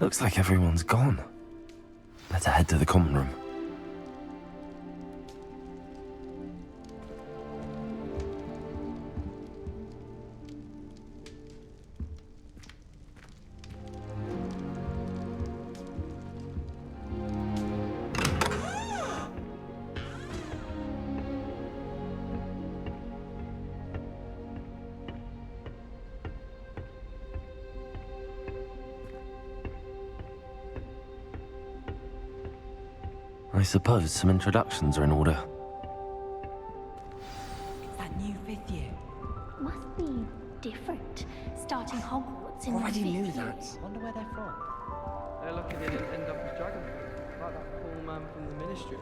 Looks like everyone's gone. Better head to the common room. I suppose some introductions are in order. That new 5th year. Must be different. Starting Hogwarts in Already the knew 5th that. year. Wonder where they're from. They're lucky they didn't end up as dragon, like that poor man from the Ministry.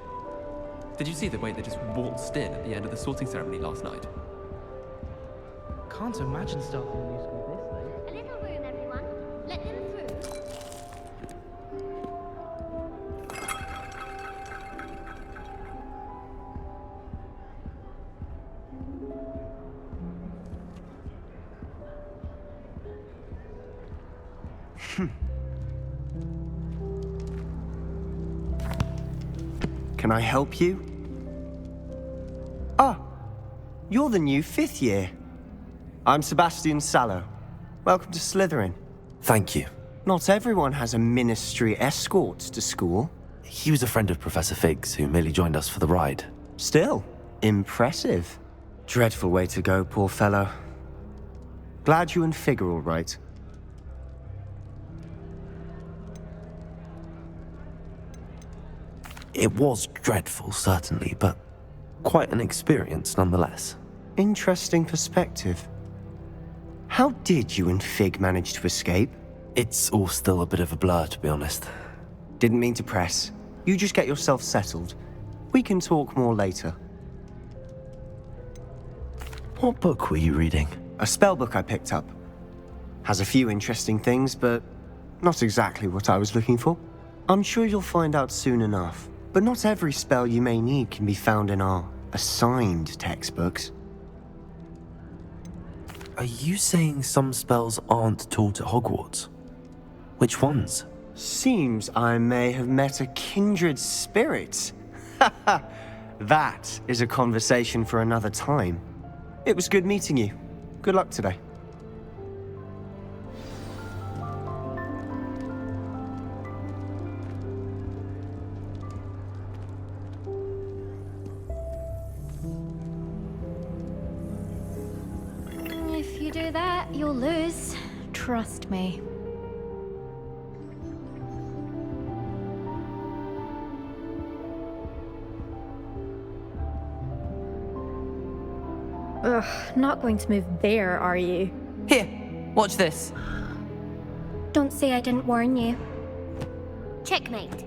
Did you see the way they just waltzed in at the end of the sorting ceremony last night? Can't imagine starting a new school this late. A little room, everyone. Let them through. Can I help you? Ah, you're the new 5th year. I'm Sebastian Sallow. Welcome to Slytherin. Thank you. Not everyone has a ministry escort to school. He was a friend of Professor Fig's who merely joined us for the ride. Still, impressive. Dreadful way to go, poor fellow. Glad you and Fig are all right. It was dreadful, certainly, but quite an experience nonetheless. Interesting perspective. How did you and Fig manage to escape? It's all still a bit of a blur, to be honest. Didn't mean to press. You just get yourself settled. We can talk more later. What book were you reading? A spellbook I picked up. Has a few interesting things, but not exactly what I was looking for. I'm sure you'll find out soon enough. But not every spell you may need can be found in our assigned textbooks. Are you saying some spells aren't taught at Hogwarts? Which ones? Seems I may have met a kindred spirit. That is a conversation for another time. It was good meeting you. Good luck today. If you do that, you'll lose. Trust me. Ugh, not going to move there, are you? Here, watch this. Don't say I didn't warn you. Checkmate.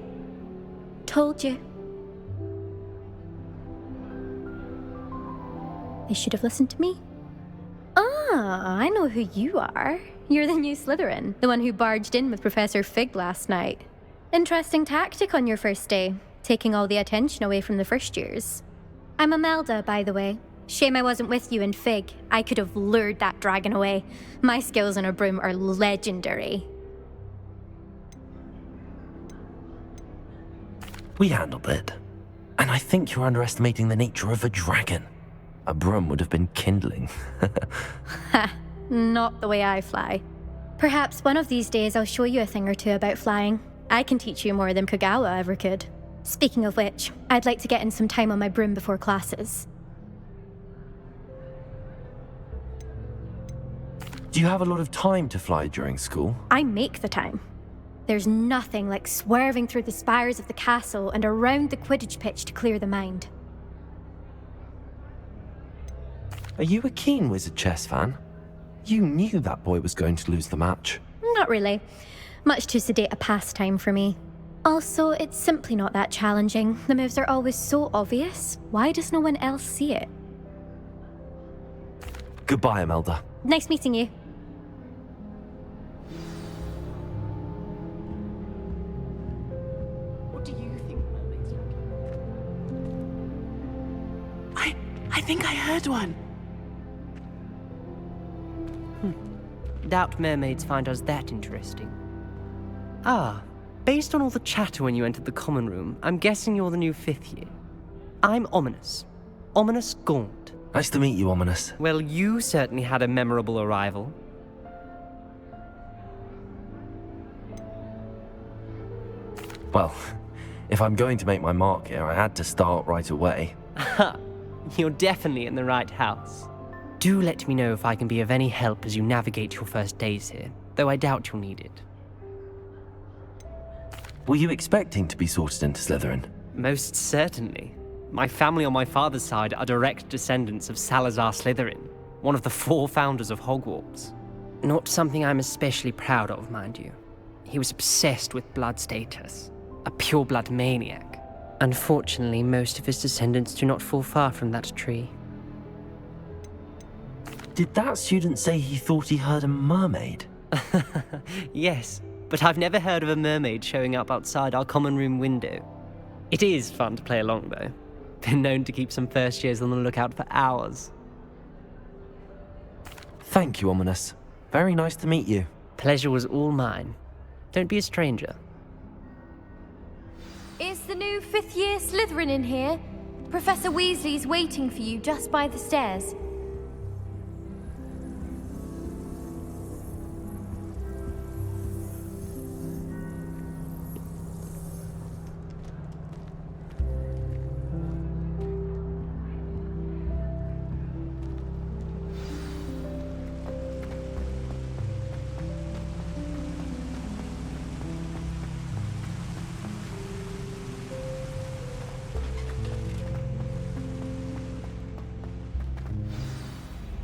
Told you. They should have listened to me. Ah, I know who you are. You're the new Slytherin, the one who barged in with Professor Fig last night. Interesting tactic on your first day, taking all the attention away from the first years. I'm Imelda, by the way. Shame I wasn't with you in Fig. I could have lured that dragon away. My skills on a broom are legendary. We handled it. And I think you're underestimating the nature of a dragon. A broom would have been kindling. Ha, not the way I fly. Perhaps one of these days I'll show you a thing or two about flying. I can teach you more than Kagawa ever could. Speaking of which, I'd like to get in some time on my broom before classes. Do you have a lot of time to fly during school? I make the time. There's nothing like swerving through the spires of the castle and around the Quidditch pitch to clear the mind. Are you a keen Wizard chess fan? You knew that boy was going to lose the match. Not really. Much too sedate a pastime for me. Also, it's simply not that challenging. The moves are always so obvious. Why does no one else see it? Goodbye, Imelda. Nice meeting you. What do you think mermaids like? I think I heard one. Doubt mermaids find us that interesting. Ah, based on all the chatter when you entered the common room, I'm guessing you're the new 5th year. I'm Ominous. Ominous Gaunt. Nice to meet you, Ominous. Well, you certainly had a memorable arrival. Well, if I'm going to make my mark here, I had to start right away. Ha! You're definitely in the right house. Do let me know if I can be of any help as you navigate your first days here, though I doubt you'll need it. Were you expecting to be sorted into Slytherin? Most certainly. My family on my father's side are direct descendants of Salazar Slytherin, one of the 4 founders of Hogwarts. Not something I'm especially proud of, mind you. He was obsessed with blood status, a pure-blood maniac. Unfortunately, most of his descendants do not fall far from that tree. Did that student say he thought he heard a mermaid? Yes, but I've never heard of a mermaid showing up outside our common room window. It is fun to play along, though. Been known to keep some first years on the lookout for hours. Thank you, Ominous. Very nice to meet you. Pleasure was all mine. Don't be a stranger. Is the new 5th year Slytherin in here? Professor Weasley's waiting for you just by the stairs.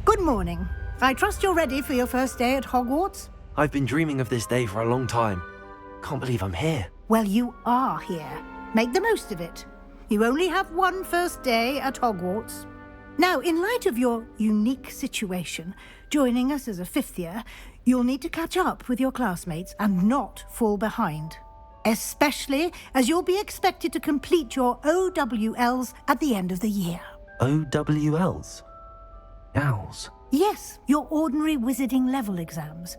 Good morning. I trust you're ready for your first day at Hogwarts? I've been dreaming of this day for a long time. Can't believe I'm here. Well, you are here. Make the most of it. You only have one first day at Hogwarts. Now, in light of your unique situation, joining us as a 5th year, you'll need to catch up with your classmates and not fall behind. Especially as you'll be expected to complete your OWLs at the end of the year. OWLs? Owls? Yes, your ordinary wizarding level exams.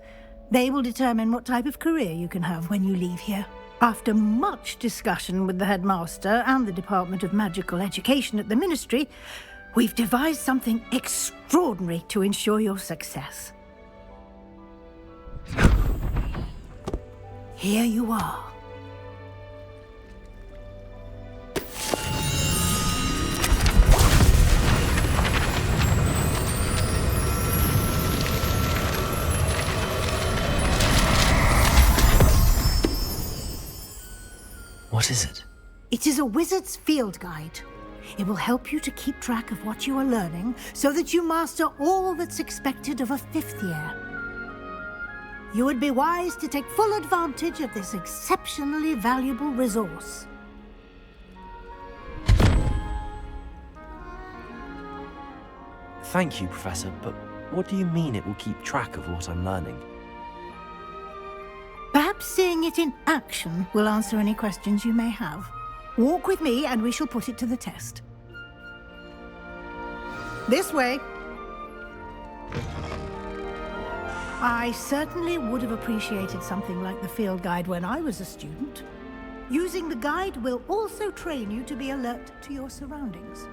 They will determine what type of career you can have when you leave here. After much discussion with the headmaster and the Department of Magical Education at the Ministry, we've devised something extraordinary to ensure your success. Here you are. What is it? It is a wizard's field guide. It will help you to keep track of what you are learning so that you master all that's expected of a 5th year. You would be wise to take full advantage of this exceptionally valuable resource. Thank you, Professor, but what do you mean it will keep track of what I'm learning? Perhaps seeing it in action will answer any questions you may have. Walk with me and we shall put it to the test. This way. I certainly would have appreciated something like the field guide when I was a student. Using the guide will also train you to be alert to your surroundings.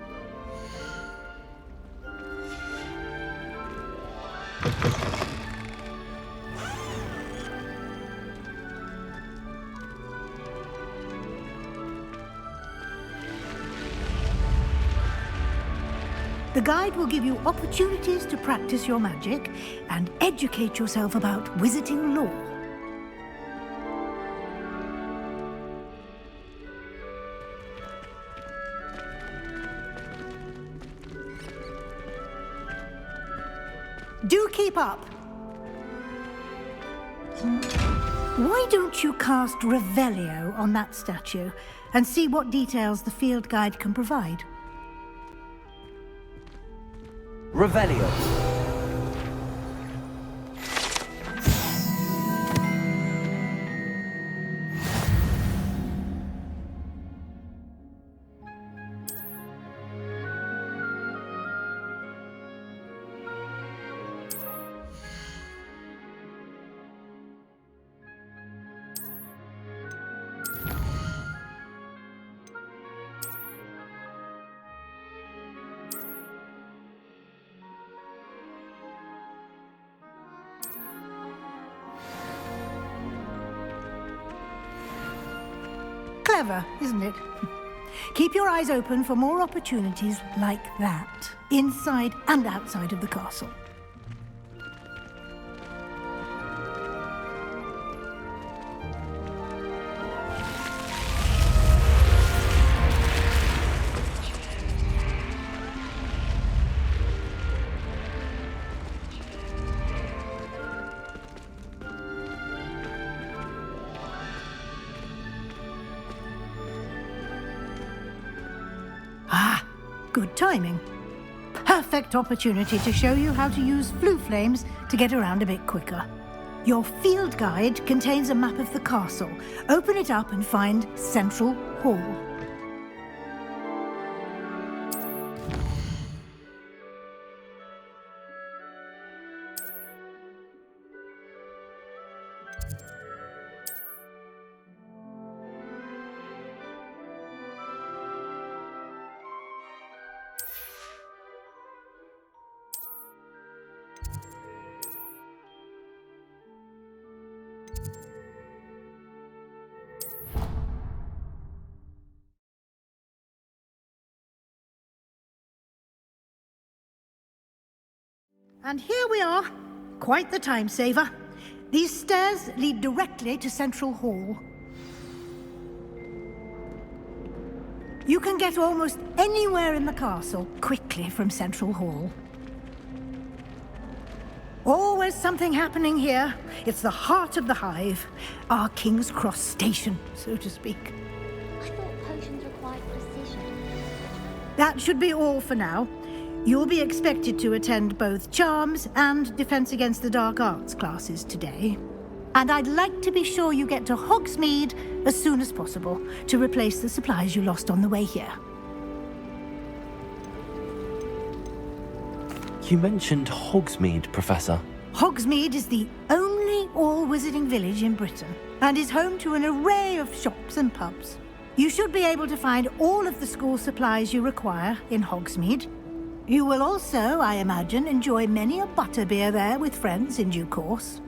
The guide will give you opportunities to practice your magic and educate yourself about wizarding lore. Do keep up. Why don't you cast Repairo on that statue and see what details the field guide can provide? Revelio. Clever, isn't it? Keep your eyes open for more opportunities like that, inside and outside of the castle. Good timing. Perfect opportunity to show you how to use flue flames to get around a bit quicker. Your field guide contains a map of the castle. Open it up and find Central Hall. And here we are. Quite the time saver. These stairs lead directly to Central Hall. You can get almost anywhere in the castle quickly from Central Hall. Always something happening here. It's the heart of the hive. Our King's Cross station, so to speak. I thought potions required precision. That should be all for now. You'll be expected to attend both Charms and Defense Against the Dark Arts classes today. And I'd like to be sure you get to Hogsmeade as soon as possible to replace the supplies you lost on the way here. You mentioned Hogsmeade, Professor. Hogsmeade is the only all-wizarding village in Britain and is home to an array of shops and pubs. You should be able to find all of the school supplies you require in Hogsmeade. You will also, I imagine, enjoy many a butterbeer there with friends in due course.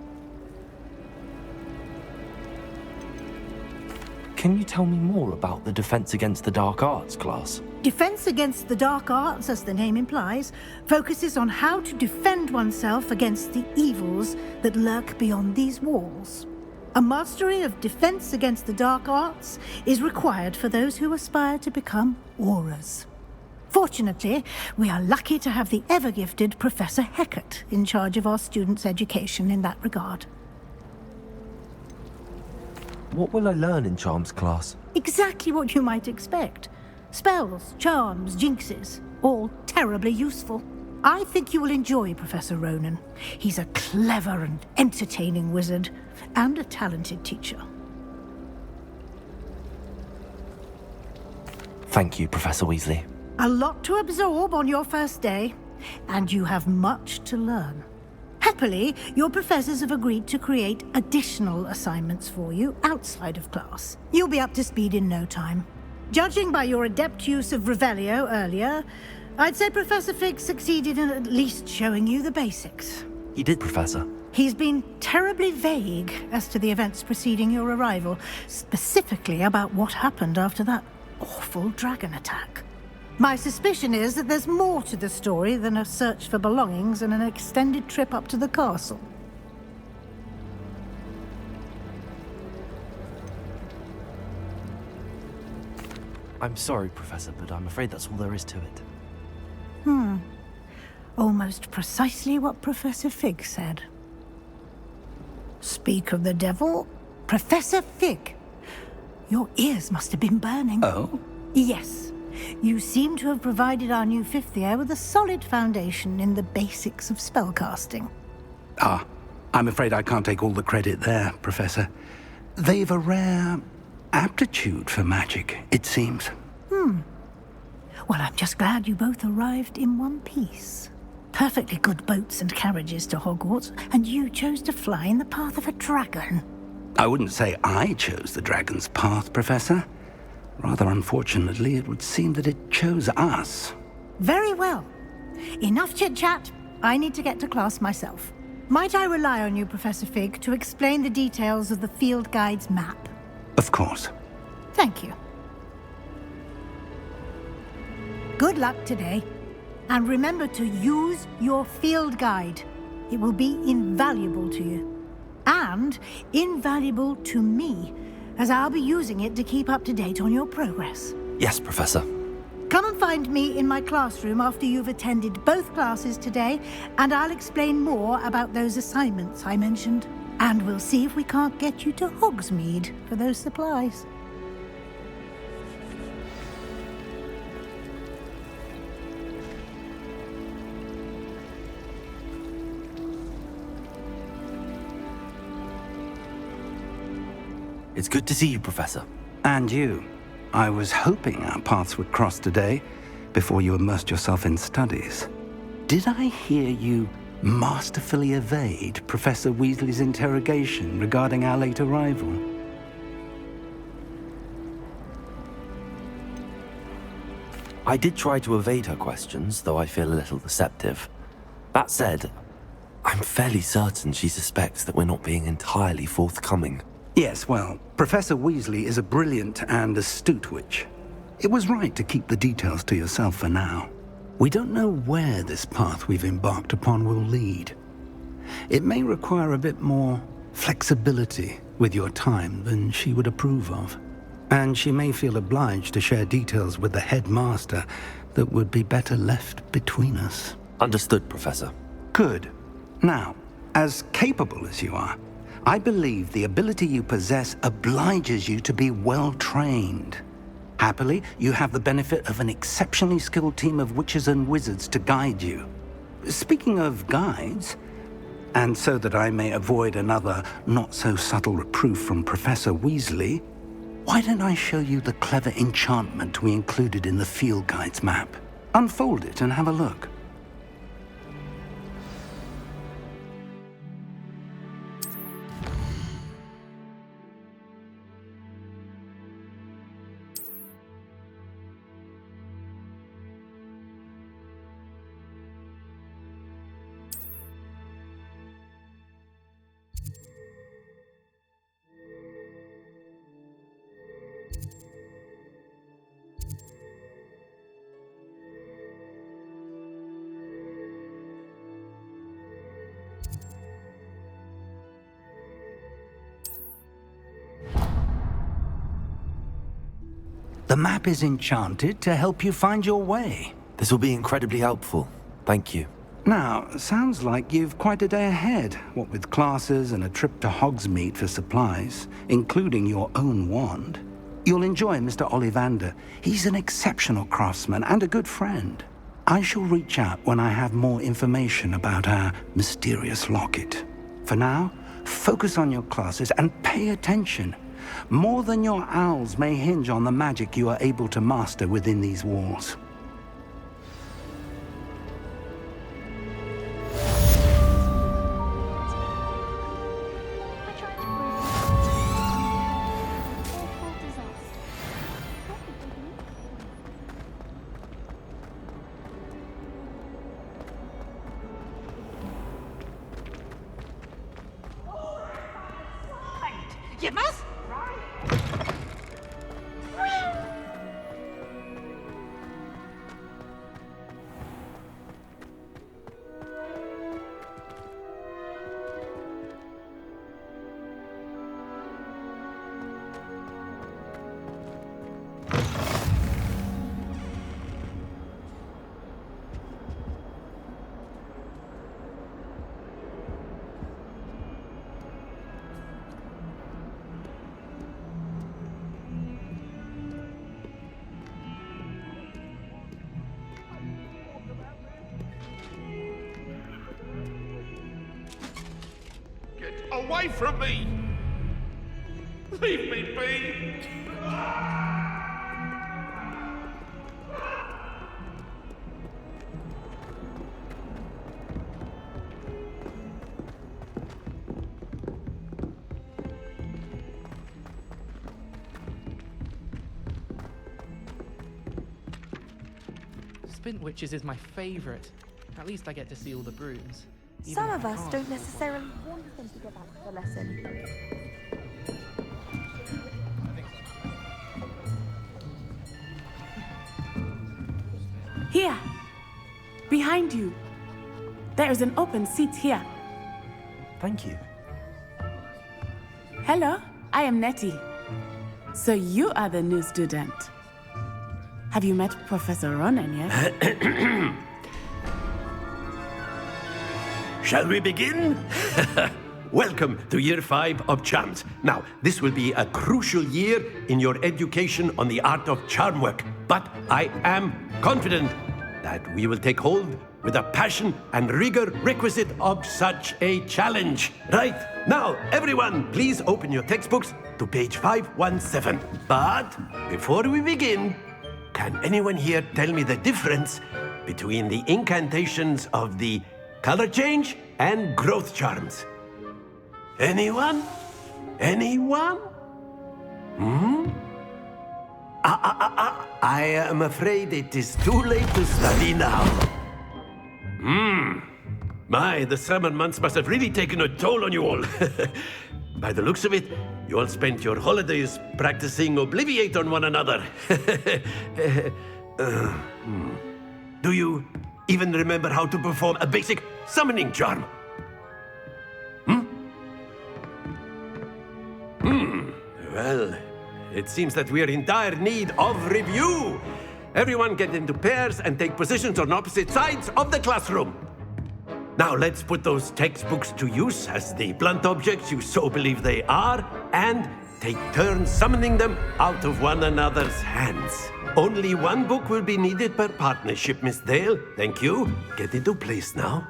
Can you tell me more about the Defense Against the Dark Arts class? Defense Against the Dark Arts, as the name implies, focuses on how to defend oneself against the evils that lurk beyond these walls. A mastery of Defense Against the Dark Arts is required for those who aspire to become Aurors. Fortunately, we are lucky to have the ever-gifted Professor Hecat in charge of our students' education in that regard. What will I learn in Charms class? Exactly what you might expect. Spells, charms, jinxes, all terribly useful. I think you will enjoy Professor Ronan. He's a clever and entertaining wizard, and a talented teacher. Thank you, Professor Weasley. A lot to absorb on your first day, and you have much to learn. Happily, your professors have agreed to create additional assignments for you outside of class. You'll be up to speed in no time. Judging by your adept use of Repairo earlier, I'd say Professor Fig succeeded in at least showing you the basics. He did, Professor. He's been terribly vague as to the events preceding your arrival, specifically about what happened after that awful dragon attack. My suspicion is that there's more to the story than a search for belongings and an extended trip up to the castle. I'm sorry, Professor, but I'm afraid that's all there is to it. Almost precisely what Professor Fig said. Speak of the devil, Professor Fig. Your ears must have been burning. Oh? Yes. You seem to have provided our new fifth year with a solid foundation in the basics of spellcasting. Ah, I'm afraid I can't take all the credit there, Professor. They've a rare aptitude for magic, it seems. Well, I'm just glad you both arrived in one piece. Perfectly good boats and carriages to Hogwarts, and you chose to fly in the path of a dragon. I wouldn't say I chose the dragon's path, Professor. Rather unfortunately, it would seem that it chose us. Very well. Enough chit-chat. I need to get to class myself. Might I rely on you, Professor Fig, to explain the details of the field guide's map? Of course. Thank you. Good luck today. And remember to use your field guide. It will be invaluable to you. And invaluable to me, as I'll be using it to keep up to date on your progress. Yes, Professor. Come and find me in my classroom after you've attended both classes today, and I'll explain more about those assignments I mentioned. And we'll see if we can't get you to Hogsmeade for those supplies. It's good to see you, Professor. And you. I was hoping our paths would cross today, before you immersed yourself in studies. Did I hear you masterfully evade Professor Weasley's interrogation regarding our late arrival? I did try to evade her questions, though I feel a little deceptive. That said, I'm fairly certain she suspects that we're not being entirely forthcoming. Yes, well, Professor Weasley is a brilliant and astute witch. It was right to keep the details to yourself for now. We don't know where this path we've embarked upon will lead. It may require a bit more flexibility with your time than she would approve of. And she may feel obliged to share details with the headmaster that would be better left between us. Understood, Professor. Good. Now, as capable as you are, I believe the ability you possess obliges you to be well-trained. Happily, you have the benefit of an exceptionally skilled team of witches and wizards to guide you. Speaking of guides, and so that I may avoid another not-so-subtle reproof from Professor Weasley, why don't I show you the clever enchantment we included in the field guide's map? Unfold it and have a look. The map is enchanted to help you find your way. This will be incredibly helpful. Thank you. Now, sounds like you've quite a day ahead, what with classes and a trip to Hogsmeade for supplies, including your own wand. You'll enjoy Mr. Ollivander. He's an exceptional craftsman and a good friend. I shall reach out when I have more information about our mysterious locket. For now, focus on your classes and pay attention. More than your owls may hinge on the magic you are able to master within these walls. You must away from me! Leave me be! Spint Witches is my favourite. At least I get to see all the brooms. Some of us don't necessarily want them to go back to the lesson. Here. Behind you. There is an open seat here. Thank you. Hello, I am Nettie. So you are the new student. Have you met Professor Ronan yet? Shall we begin? Welcome to Year 5 of Charms. Now, this will be a crucial year in your education on the art of charm work. But I am confident that we will take hold with the passion and rigor requisite of such a challenge. Right, now, everyone, please open your textbooks to page 517. But before we begin, can anyone here tell me the difference between the incantations of the color change and growth charms? Anyone? Anyone? I am afraid it is too late to study now. My, the summer months must have really taken a toll on you all. By the looks of it, you all spent your holidays practicing Obliviate on one another. Do you even remember how to perform a basic summoning charm? Well, it seems that we are in dire need of review. Everyone get into pairs and take positions on opposite sides of the classroom. Now let's put those textbooks to use as the blunt objects you so believe they are, and take turns summoning them out of one another's hands. Only one book will be needed per partnership, Miss Dale. Thank you. Get into place now.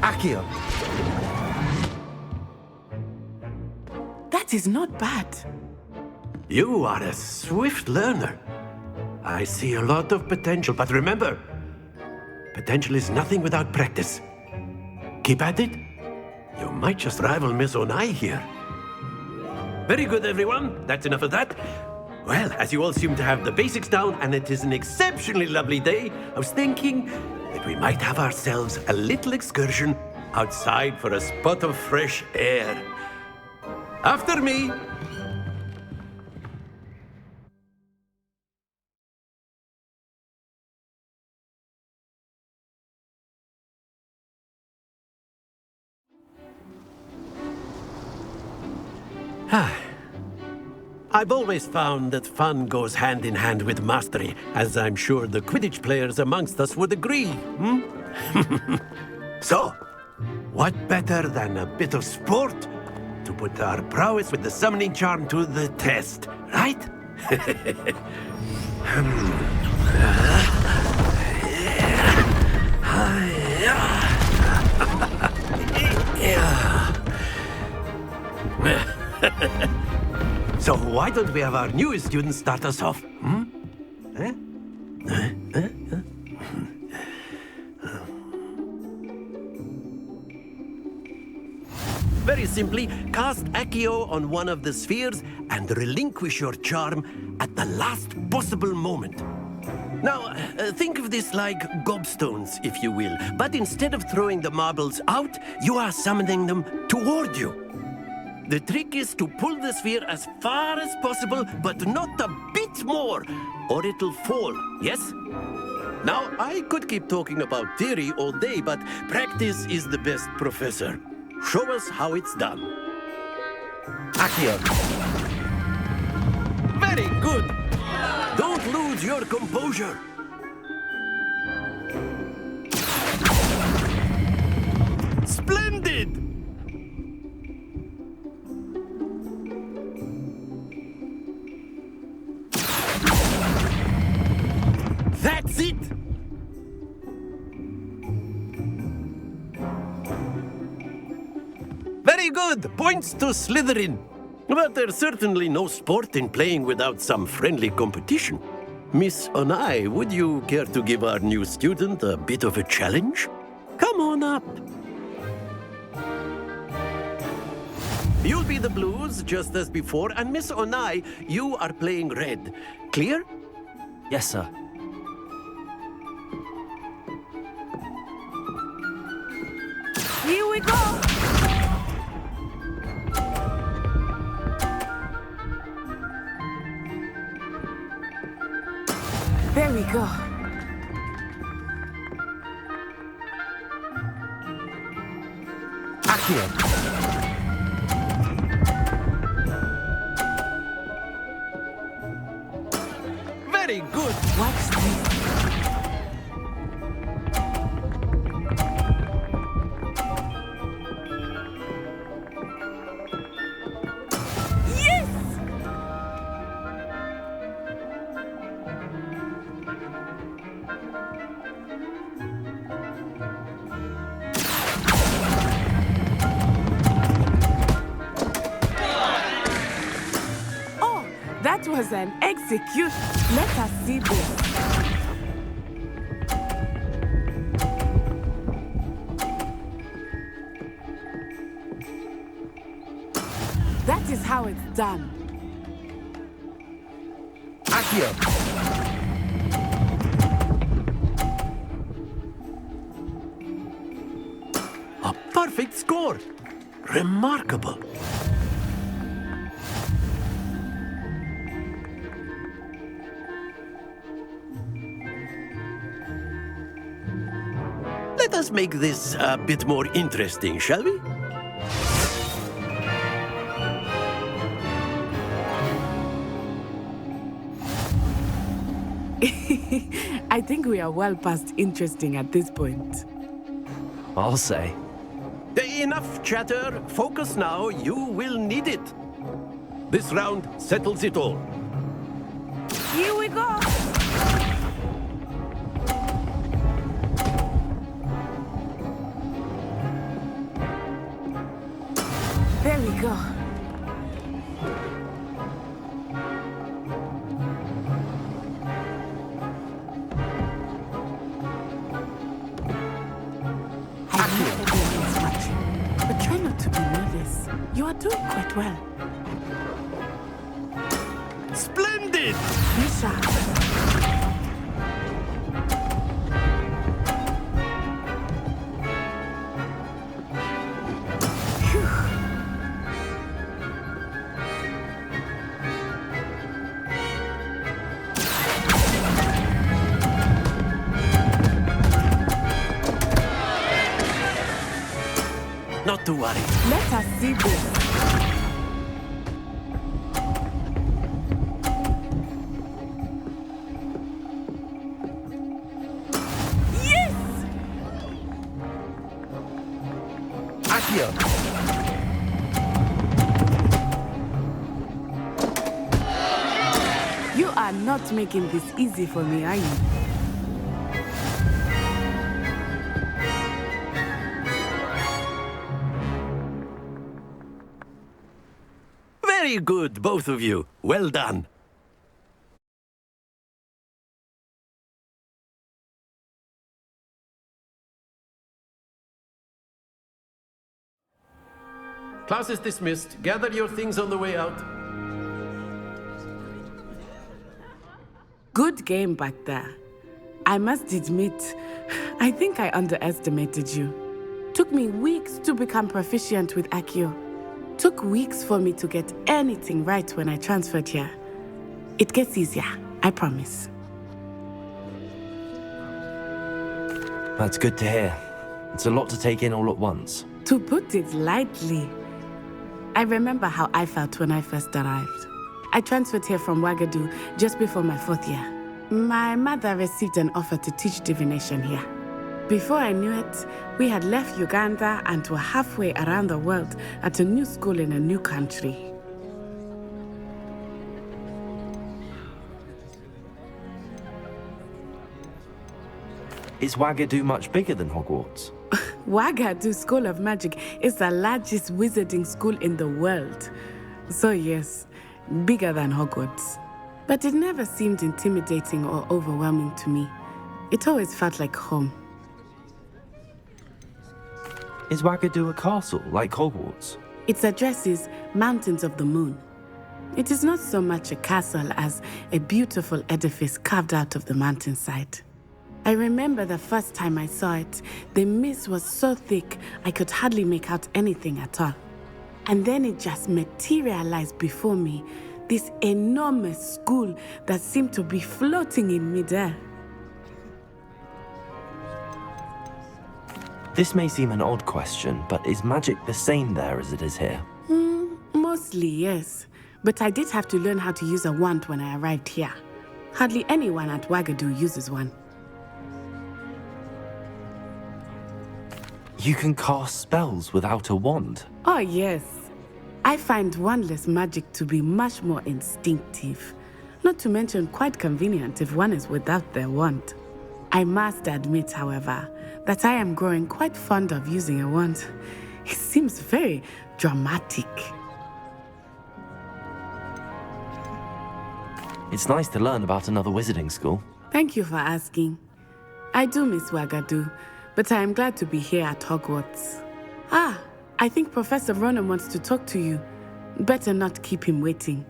Accio. That is not bad. You are a swift learner. I see a lot of potential, but remember, potential is nothing without practice. Keep at it. You might just rival Miss Onai here. Very good, everyone. That's enough of that. Well, as you all seem to have the basics down, and it is an exceptionally lovely day, I was thinking that we might have ourselves a little excursion outside for a spot of fresh air. After me. I've always found that fun goes hand in hand with mastery, as I'm sure the Quidditch players amongst us would agree. So, what better than a bit of sport to put our prowess with the summoning charm to the test, right? So why don't we have our newest student start us off? Very simply, cast Accio on one of the spheres and relinquish your charm at the last possible moment. Now, think of this like gobstones, if you will, but instead of throwing the marbles out, you are summoning them toward you. The trick is to pull the sphere as far as possible, but not a bit more, or it'll fall, yes? Now, I could keep talking about theory all day, but practice is the best professor. Show us how it's done. Accio. Very good. Don't lose your composure. Splendid! That's it! Very good! Points to Slytherin. But there's certainly no sport in playing without some friendly competition. Miss Onai, would you care to give our new student a bit of a challenge? Come on up. You'll be the blues, just as before, and Miss Onai, you are playing red. Clear? Yes, sir. Here we go! There we go. Accio. Very good. Watch this. That was an execution. Let us see this. That is how it's done. Accio. A perfect score. Remarkable. Let us make this a bit more interesting, shall we? I think we are well past interesting at this point. I'll say. Enough chatter. Focus now. You will need it. This round settles it all. Here we go. There we go. I know everyone's watching, but try not to be nervous. You are doing quite well. Splendid! Be sharp. Not to worry. Let us see this. Yes! Accio. You are not making this easy for me, are you? Very good, both of you. Well done. Class is dismissed. Gather your things on the way out. Good game back there. I must admit, I think I underestimated you. Took me weeks to become proficient with Accio. Took weeks for me to get anything right when I transferred here. It gets easier, I promise. That's good to hear. It's a lot to take in all at once. To put it lightly, I remember how I felt when I first arrived. I transferred here from Ouagadougou just before my 4th year. My mother received an offer to teach divination here. Before I knew it, we had left Uganda and were halfway around the world at a new school in a new country. Is Ouagadougou much bigger than Hogwarts? Ouagadougou School of Magic is the largest wizarding school in the world. So yes, bigger than Hogwarts. But it never seemed intimidating or overwhelming to me. It always felt like home. Is Ouagadougou a castle like Hogwarts? Its address is Mountains of the Moon. It is not so much a castle as a beautiful edifice carved out of the mountainside. I remember the first time I saw it, the mist was so thick I could hardly make out anything at all. And then it just materialized before me, this enormous school that seemed to be floating in midair. This may seem an odd question, but is magic the same there as it is here? Mostly, yes. But I did have to learn how to use a wand when I arrived here. Hardly anyone at Wagadu uses one. You can cast spells without a wand? Oh, yes. I find wandless magic to be much more instinctive. Not to mention quite convenient if one is without their wand. I must admit, however, that I am growing quite fond of using a wand. It seems very dramatic. It's nice to learn about another wizarding school. Thank you for asking. I do miss Wagadu, but I am glad to be here at Hogwarts. I think Professor Ronan wants to talk to you. Better not keep him waiting.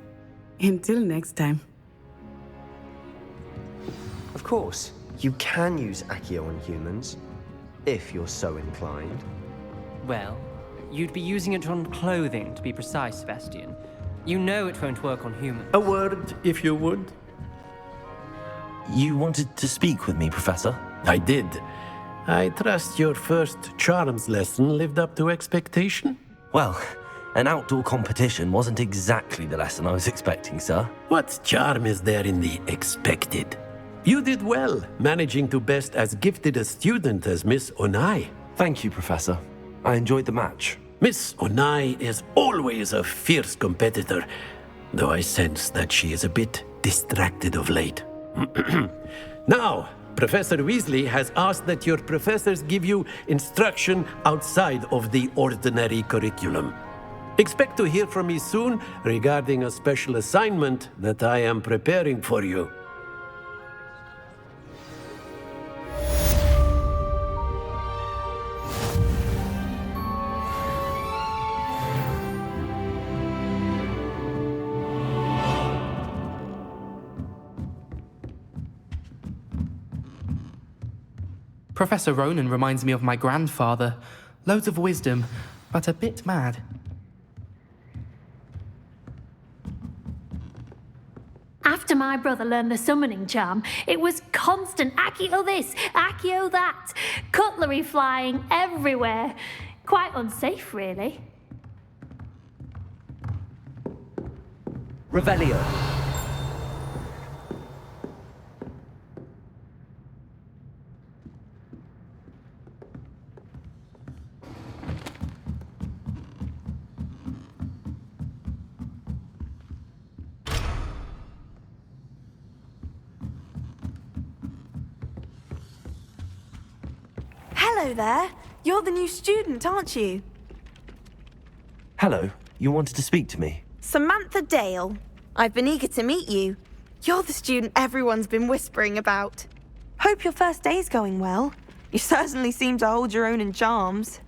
Until next time. Of course, you can use Accio on humans, if you're so inclined. Well, you'd be using it on clothing, to be precise, Sebastian. You know it won't work on humans. A word, if you would. You wanted to speak with me, Professor? I did. I trust your first charms lesson lived up to expectation? Well, an outdoor competition wasn't exactly the lesson I was expecting, sir. What charm is there in the expected? You did well, managing to best as gifted a student as Miss Onai. Thank you, Professor. I enjoyed the match. Miss Onai is always a fierce competitor, though I sense that she is a bit distracted of late. Now, Professor Weasley has asked that your professors give you instruction outside of the ordinary curriculum. Expect to hear from me soon regarding a special assignment that I am preparing for you. Professor Ronan reminds me of my grandfather. Loads of wisdom, but a bit mad. After my brother learned the summoning charm, it was constant Accio this, Accio that, cutlery flying everywhere. Quite unsafe, really. Revelio. Hello there. You're the new student, aren't you? Hello. You wanted to speak to me? Samantha Dale. I've been eager to meet you. You're the student everyone's been whispering about. Hope your first day's going well. You certainly seem to hold your own in charms.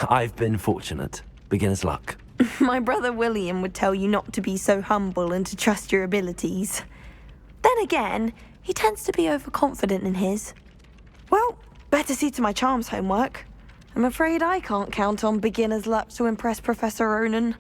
I've been fortunate. Beginner's luck. My brother William would tell you not to be so humble and to trust your abilities. Then again, he tends to be overconfident in his. Well, better see to my charms homework. I'm afraid I can't count on beginner's luck to impress Professor Ronan.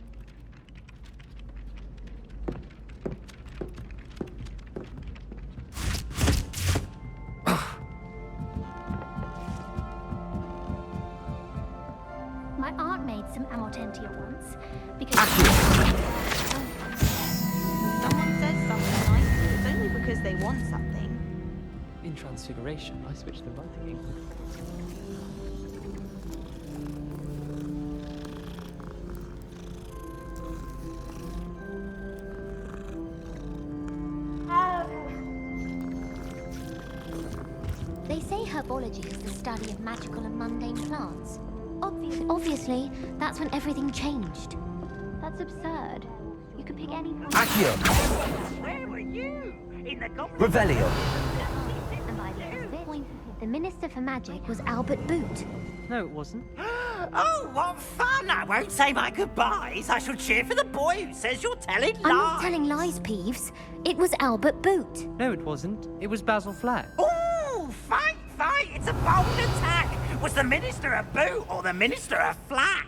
My aunt made some amortentia once, because... Someone says something like, it's only because they want something. In Transfiguration, I switched the writing ink. They say herbology is the study of magical and mundane plants. Obviously, that's when everything changed. That's absurd. You can pick any plant. Accio! Where were you? In the Revelio! And by the end of it, The Minister for Magic was Albert Boot. No, it wasn't. Oh, what fun! I won't say my goodbyes. I shall cheer for the boy who says you're telling lies. I'm not telling lies, Peeves. It was Albert Boot. No, it wasn't. It was Basil Flack. Ooh, fight! It's a bold attack. Was the Minister a boot or the Minister a flack?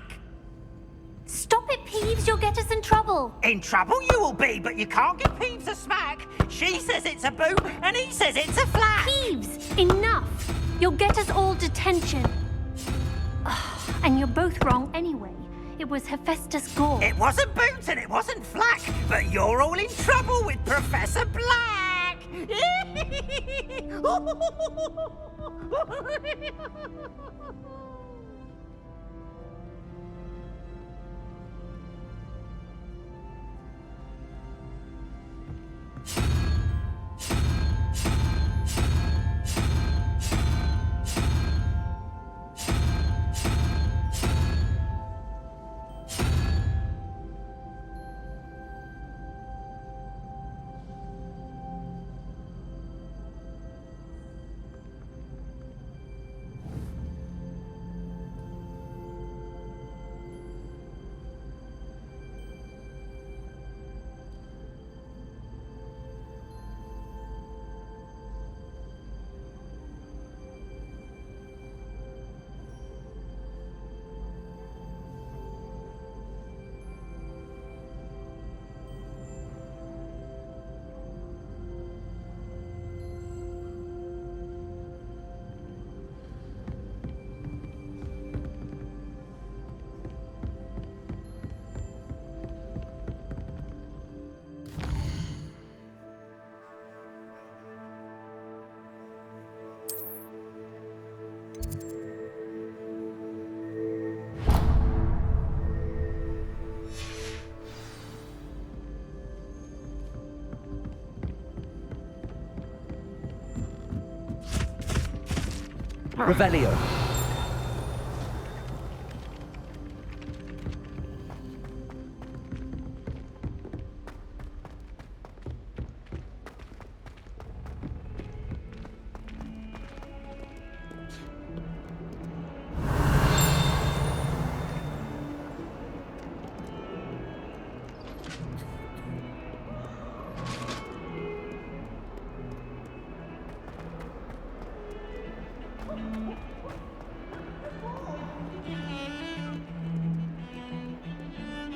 Stop it, Peeves. You'll get us in trouble. In trouble you will be, but you can't give Peeves a smack. She says it's a boot and he says it's a flack. Peeves, enough. You'll get us all detention. And you're both wrong anyway. It was Hephaestus Gore. It wasn't boot and it wasn't flack, but you're all in trouble with Professor Black. Revelio.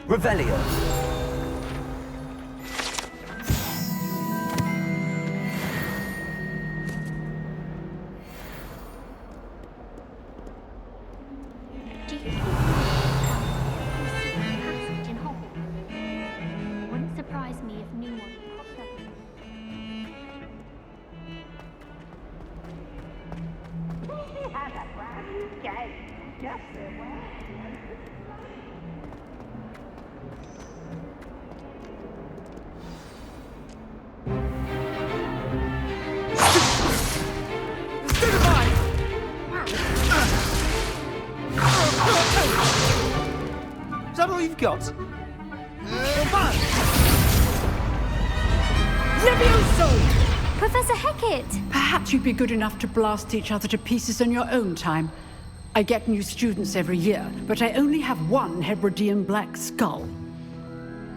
Revelio. Wouldn't surprise me if new one popped up. Have a brand new game. Just so well. Is that all you've got? Levioso! Professor Hecat! Perhaps you'd be good enough to blast each other to pieces in your own time. I get new students every year, but I only have one Hebridean black skull.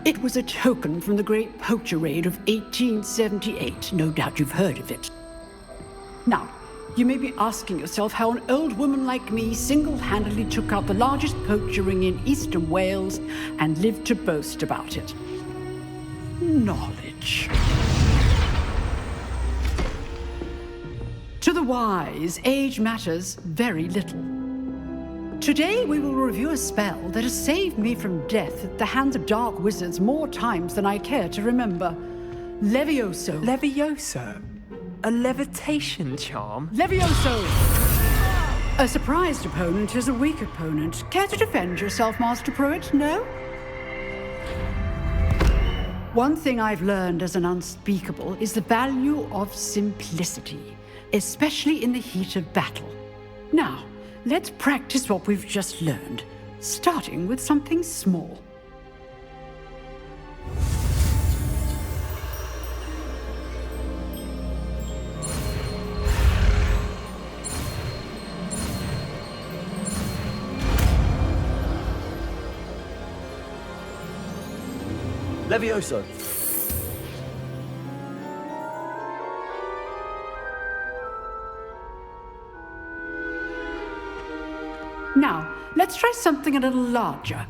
It was a token from the Great Poacher Raid of 1878. No doubt you've heard of it. Now, you may be asking yourself how an old woman like me single-handedly took out the largest poacher ring in eastern Wales and lived to boast about it. Knowledge. To the wise, age matters very little. Today we will review a spell that has saved me from death at the hands of dark wizards more times than I care to remember. Levioso. Levioso? A levitation charm? Levioso! A surprised opponent is a weak opponent. Care to defend yourself, Master Pruitt? No? One thing I've learned as an unspeakable is the value of simplicity, especially in the heat of battle. Now, let's practice what we've just learned, starting with something small. Levioso. Now, let's try something a little larger.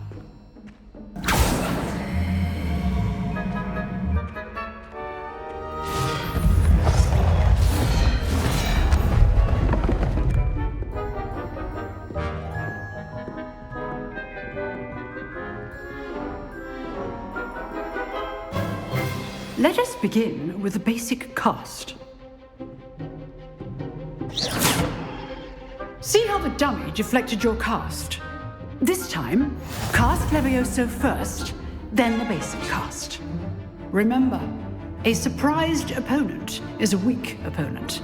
Let us begin with the basic cast. See how the dummy deflected your cast? This time, cast Levioso first, then the basic cast. Remember, a surprised opponent is a weak opponent,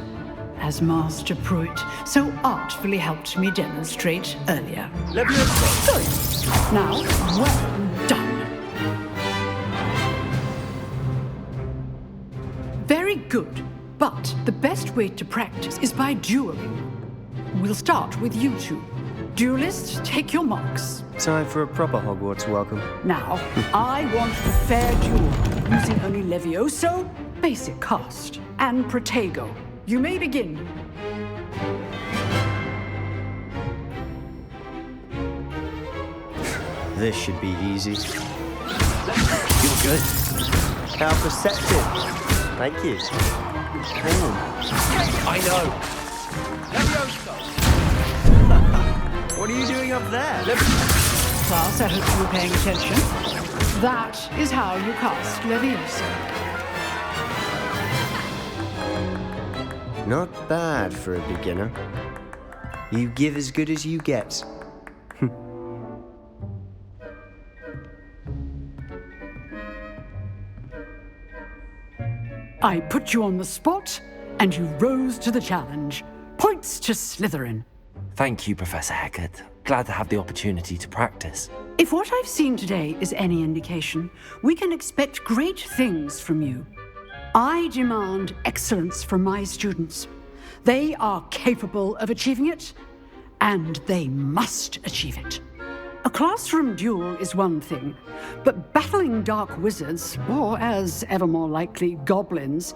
as Master Pruitt so artfully helped me demonstrate earlier. Levioso! Good. Now, well done. Very good, but the best way to practice is by dueling. We'll start with you two. Duelists, take your marks. Time for a proper Hogwarts welcome. Now, I want a fair duel, using only Levioso, basic cast, and Protego. You may begin. This should be easy. You're good. How perceptive. Thank you. I know. Levioso! What are you doing up there? Class, I hope you were paying attention. That is how you cast Levioso. Not bad for a beginner. You give as good as you get. I put you on the spot, and you rose to the challenge. Points to Slytherin. Thank you, Professor Hecat. Glad to have the opportunity to practice. If what I've seen today is any indication, we can expect great things from you. I demand excellence from my students. They are capable of achieving it, and they must achieve it. A classroom duel is one thing, but battling dark wizards, or as ever more likely, goblins,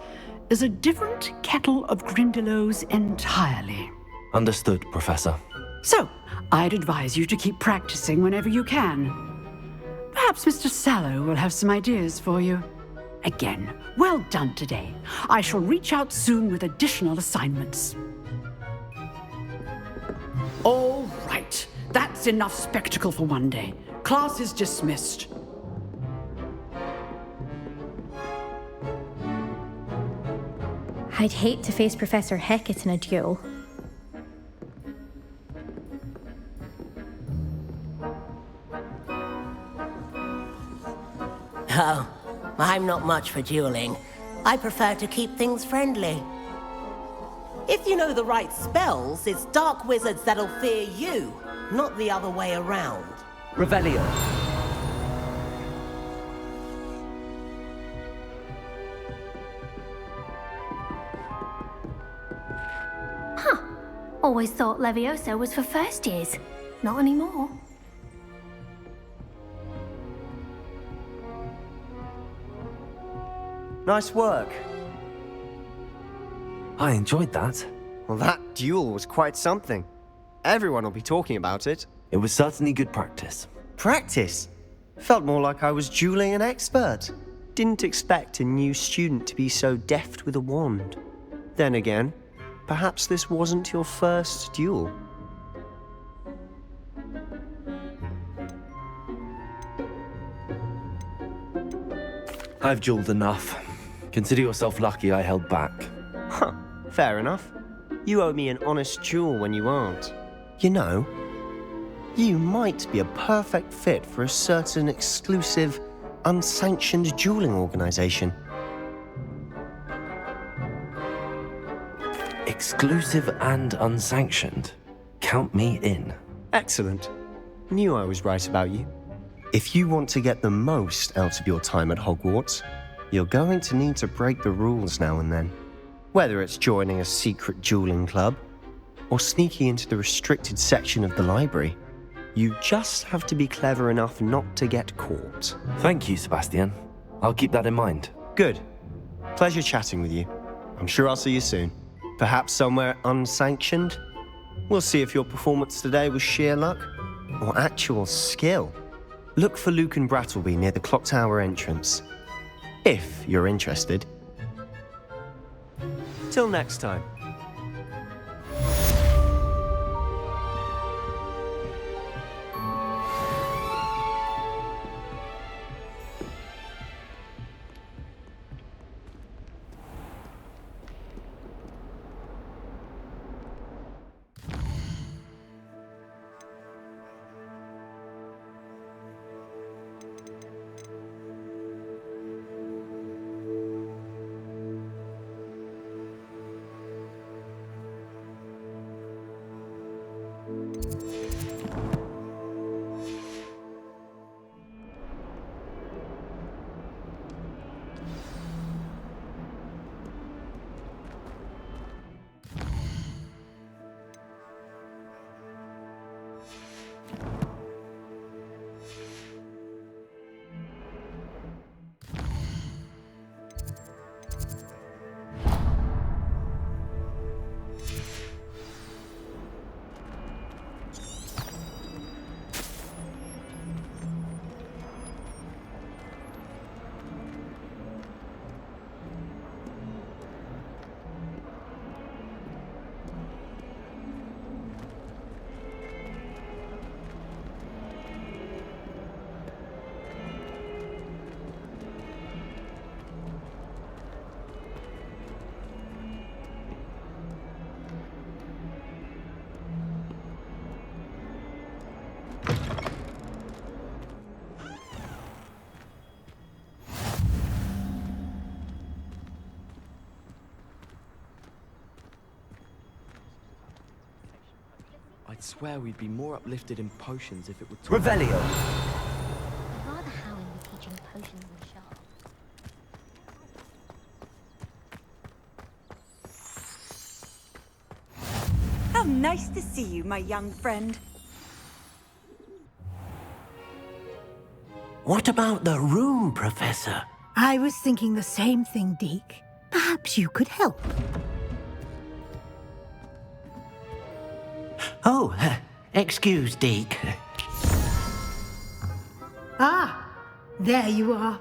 is a different kettle of Grindylows entirely. Understood, Professor. So, I'd advise you to keep practicing whenever you can. Perhaps Mr. Sallow will have some ideas for you. Again, well done today. I shall reach out soon with additional assignments. All right. That's enough spectacle for one day. Class is dismissed. I'd hate to face Professor Hecat in a duel. Oh, I'm not much for dueling. I prefer to keep things friendly. If you know the right spells, it's dark wizards that'll fear you, not the other way around. Revelio. Huh. Always thought Levioso was for first years. Not anymore. Nice work. I enjoyed that. Well, that duel was quite something. Everyone will be talking about it. It was certainly good practice. Practice? Felt more like I was dueling an expert. Didn't expect a new student to be so deft with a wand. Then again, perhaps this wasn't your first duel. I've dueled enough. Consider yourself lucky I held back. Huh, fair enough. You owe me an honest duel when you aren't. You know, you might be a perfect fit for a certain exclusive, unsanctioned dueling organization. Exclusive and unsanctioned? Count me in. Excellent. Knew I was right about you. If you want to get the most out of your time at Hogwarts, you're going to need to break the rules now and then. Whether it's joining a secret dueling club, or sneaking into the restricted section of the library, you just have to be clever enough not to get caught. Thank you, Sebastian. I'll keep that in mind. Good. Pleasure chatting with you. I'm sure I'll see you soon. Perhaps somewhere unsanctioned? We'll see if your performance today was sheer luck or actual skill. Look for Luke and Brattleby near the clock tower entrance, if you're interested. Till next time. I'd swear we'd be more uplifted in potions if it were... Revelio! I'd rather Howling be teaching potions than sharp. How nice to see you, my young friend. What about the room, Professor? I was thinking the same thing, Deke. Perhaps you could help. Oh, excuse, Deke. Ah, there you are.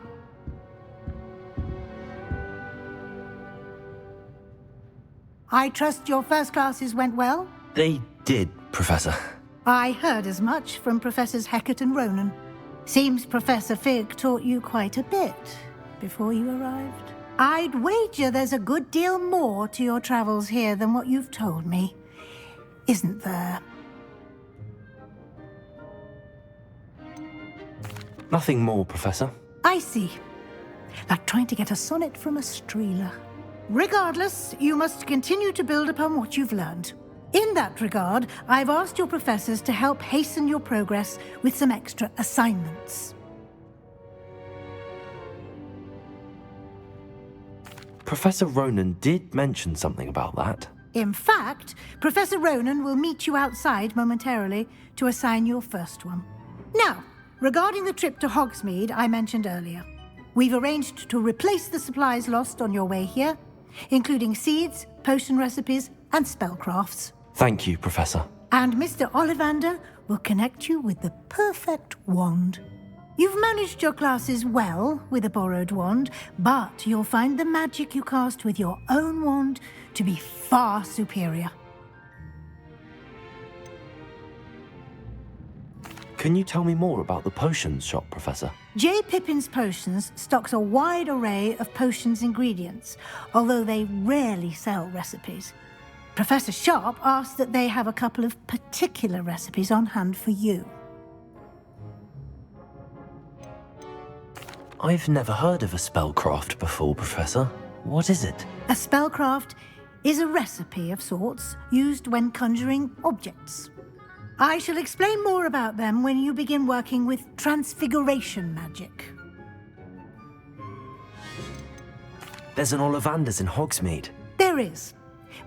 I trust your first classes went well? They did, Professor. I heard as much from Professors Hecat and Ronan. Seems Professor Fig taught you quite a bit before you arrived. I'd wager there's a good deal more to your travels here than what you've told me. Isn't there? Nothing more, Professor. I see. Like trying to get a sonnet from a streeler. Regardless, you must continue to build upon what you've learned. In that regard, I've asked your professors to help hasten your progress with some extra assignments. Professor Ronan did mention something about that. In fact, Professor Ronan will meet you outside momentarily to assign your first one. Now, regarding the trip to Hogsmeade I mentioned earlier, we've arranged to replace the supplies lost on your way here, including seeds, potion recipes, and spellcrafts. Thank you, Professor. And Mr. Ollivander will connect you with the perfect wand. You've managed your classes well with a borrowed wand, but you'll find the magic you cast with your own wand to be far superior. Can you tell me more about the potions shop, Professor? J. Pippin's Potions stocks a wide array of potions ingredients, although they rarely sell recipes. Professor Sharp asked that they have a couple of particular recipes on hand for you. I've never heard of a spellcraft before, Professor. What is it? A spellcraft is a recipe of sorts used when conjuring objects. I shall explain more about them when you begin working with transfiguration magic. There's an Ollivander's in Hogsmeade. There is.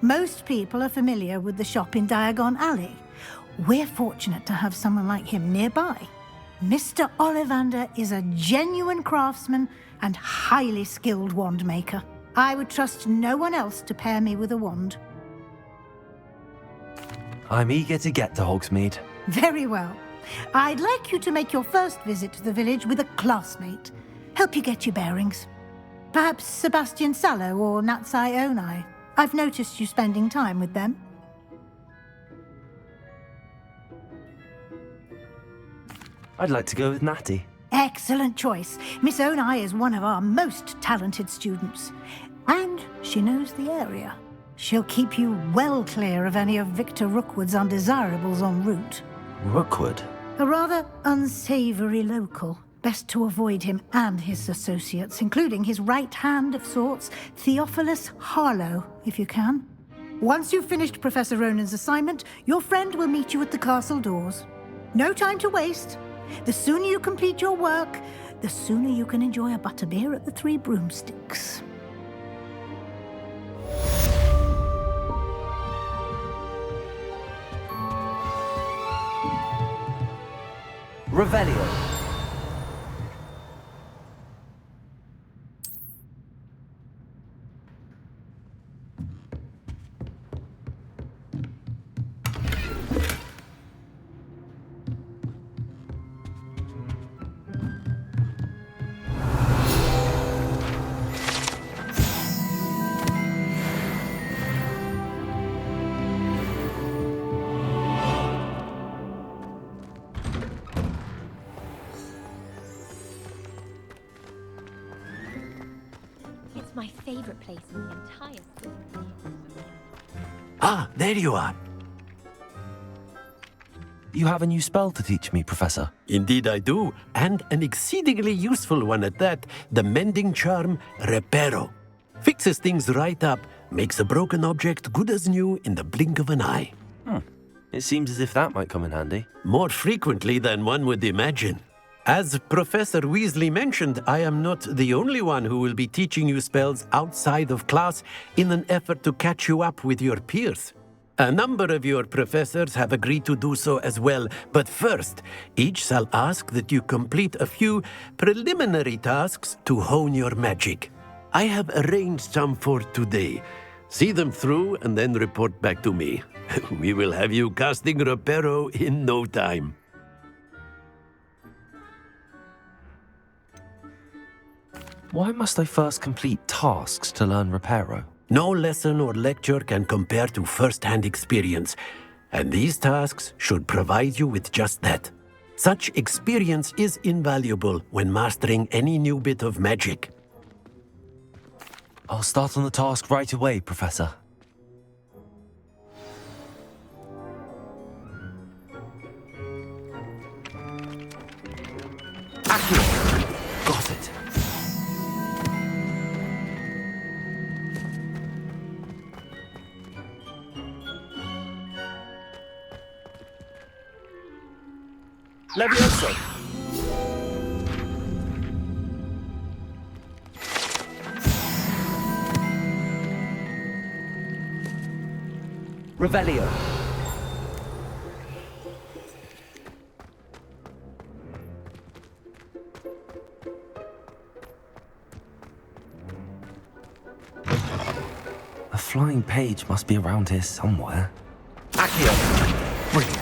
Most people are familiar with the shop in Diagon Alley. We're fortunate to have someone like him nearby. Mr. Ollivander is a genuine craftsman and highly skilled wand maker. I would trust no one else to pair me with a wand. I'm eager to get to Hogsmeade. Very well. I'd like you to make your first visit to the village with a classmate. Help you get your bearings. Perhaps Sebastian Sallow or Natsai Onai. I've noticed you spending time with them. I'd like to go with Natty. Excellent choice. Miss Onai is one of our most talented students. And she knows the area. She'll keep you well clear of any of Victor Rookwood's undesirables en route. Rookwood? A rather unsavory local. Best to avoid him and his associates, including his right hand of sorts, Theophilus Harlow, if you can. Once you've finished Professor Ronan's assignment, your friend will meet you at the castle doors. No time to waste. The sooner you complete your work, the sooner you can enjoy a butterbeer at the Three Broomsticks. Revelio. It's my favorite place in the entire school. Ah, there you are. You have a new spell to teach me, Professor. Indeed I do, and an exceedingly useful one at that, the mending charm Repairo. Fixes things right up, makes a broken object good as new in the blink of an eye. It seems as if that might come in handy. More frequently than one would imagine. As Professor Weasley mentioned, I am not the only one who will be teaching you spells outside of class in an effort to catch you up with your peers. A number of your professors have agreed to do so as well, but first, each shall ask that you complete a few preliminary tasks to hone your magic. I have arranged some for today. See them through and then report back to me. We will have you casting Repairo in no time. Why must I first complete tasks to learn Repairo? No lesson or lecture can compare to first-hand experience, and these tasks should provide you with just that. Such experience is invaluable when mastering any new bit of magic. I'll start on the task right away, Professor. Accurate. Got it. Levioso. Revelio. A flying page must be around here somewhere. Accio. Brilliant.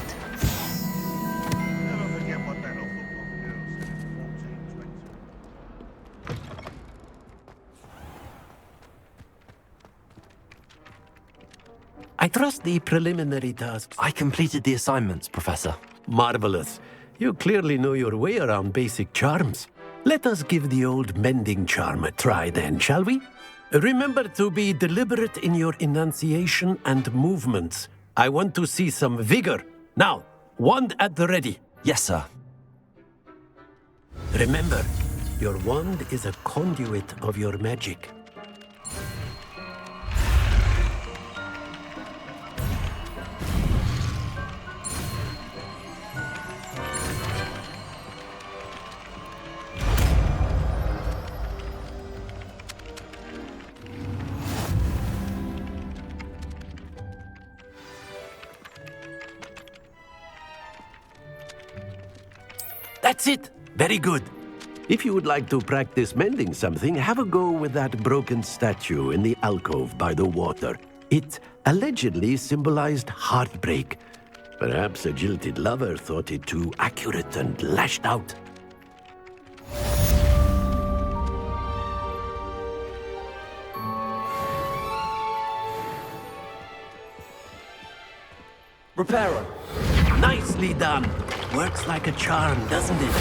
I trust the preliminary tasks. I completed the assignments, Professor. Marvelous. You clearly know your way around basic charms. Let us give the old mending charm a try then, shall we? Remember to be deliberate in your enunciation and movements. I want to see some vigor. Now, wand at the ready. Yes, sir. Remember, your wand is a conduit of your magic. That's it. Very good. If you would like to practice mending something, have a go with that broken statue in the alcove by the water. It allegedly symbolized heartbreak. Perhaps a jilted lover thought it too accurate and lashed out. Repairo. Nicely done. Works like a charm, doesn't it?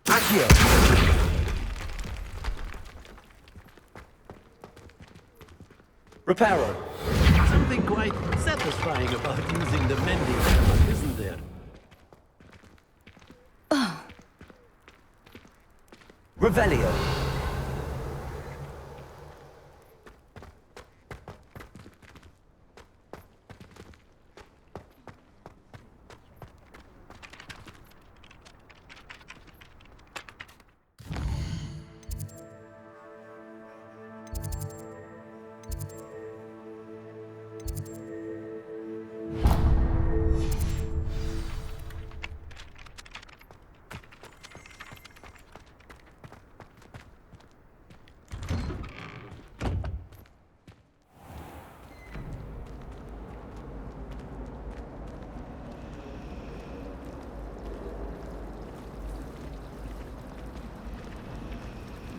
Accio. Repairo. Something quite satisfying about using the mending hammer, isn't there? Revelio.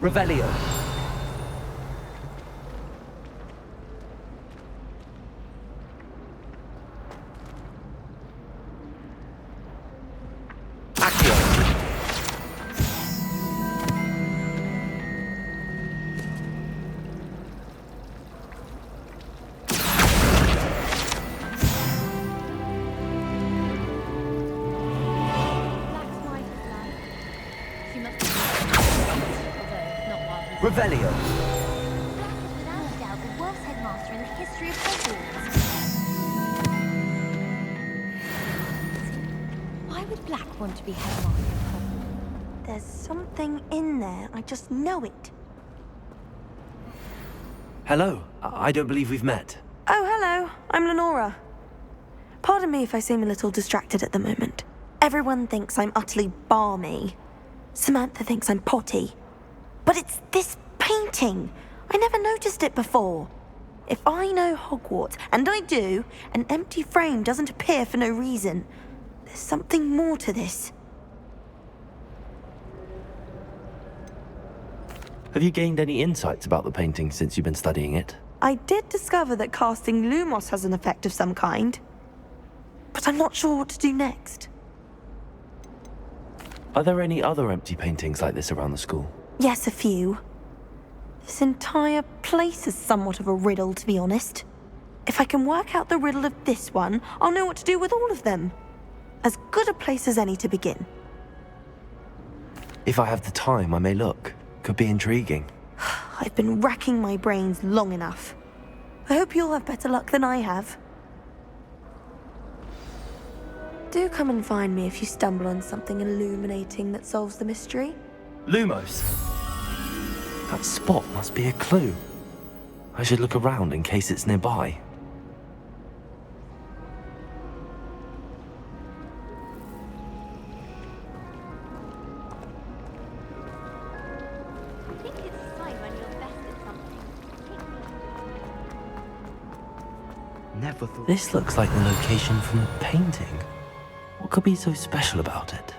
Revelio. Revelio. Without a doubt, the worst headmaster in the history of Hogwarts. Why would Black want to be headmaster of Hogwarts? There's something in there. I just know it. Hello. I don't believe we've met. Oh, hello. I'm Lenora. Pardon me if I seem a little distracted at the moment. Everyone thinks I'm utterly balmy. Samantha thinks I'm potty. But it's this painting. I never noticed it before. If I know Hogwarts, and I do, an empty frame doesn't appear for no reason. There's something more to this. Have you gained any insights about the painting since you've been studying it? I did discover that casting Lumos has an effect of some kind. But I'm not sure what to do next. Are there any other empty paintings like this around the school? Yes, a few. This entire place is somewhat of a riddle, to be honest. If I can work out the riddle of this one, I'll know what to do with all of them. As good a place as any to begin. If I have the time, I may look. Could be intriguing. I've been racking my brains long enough. I hope you'll have better luck than I have. Do come and find me if you stumble on something illuminating that solves the mystery. Lumos. That spot must be a clue. I should look around in case it's nearby. I think it's a sign when you're best at something. Never thought. This looks like the location from the painting. What could be so special about it?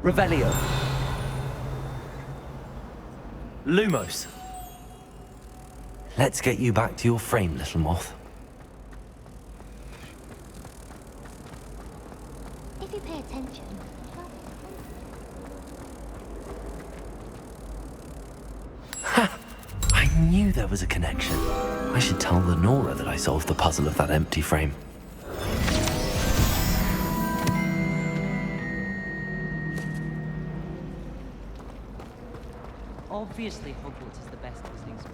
Revelio. Lumos. Let's get you back to your frame, little moth. If you pay attention. I knew there was a connection. I should tell Lenora that I solved the puzzle of that empty frame. Obviously, Hogwarts is the best visiting school.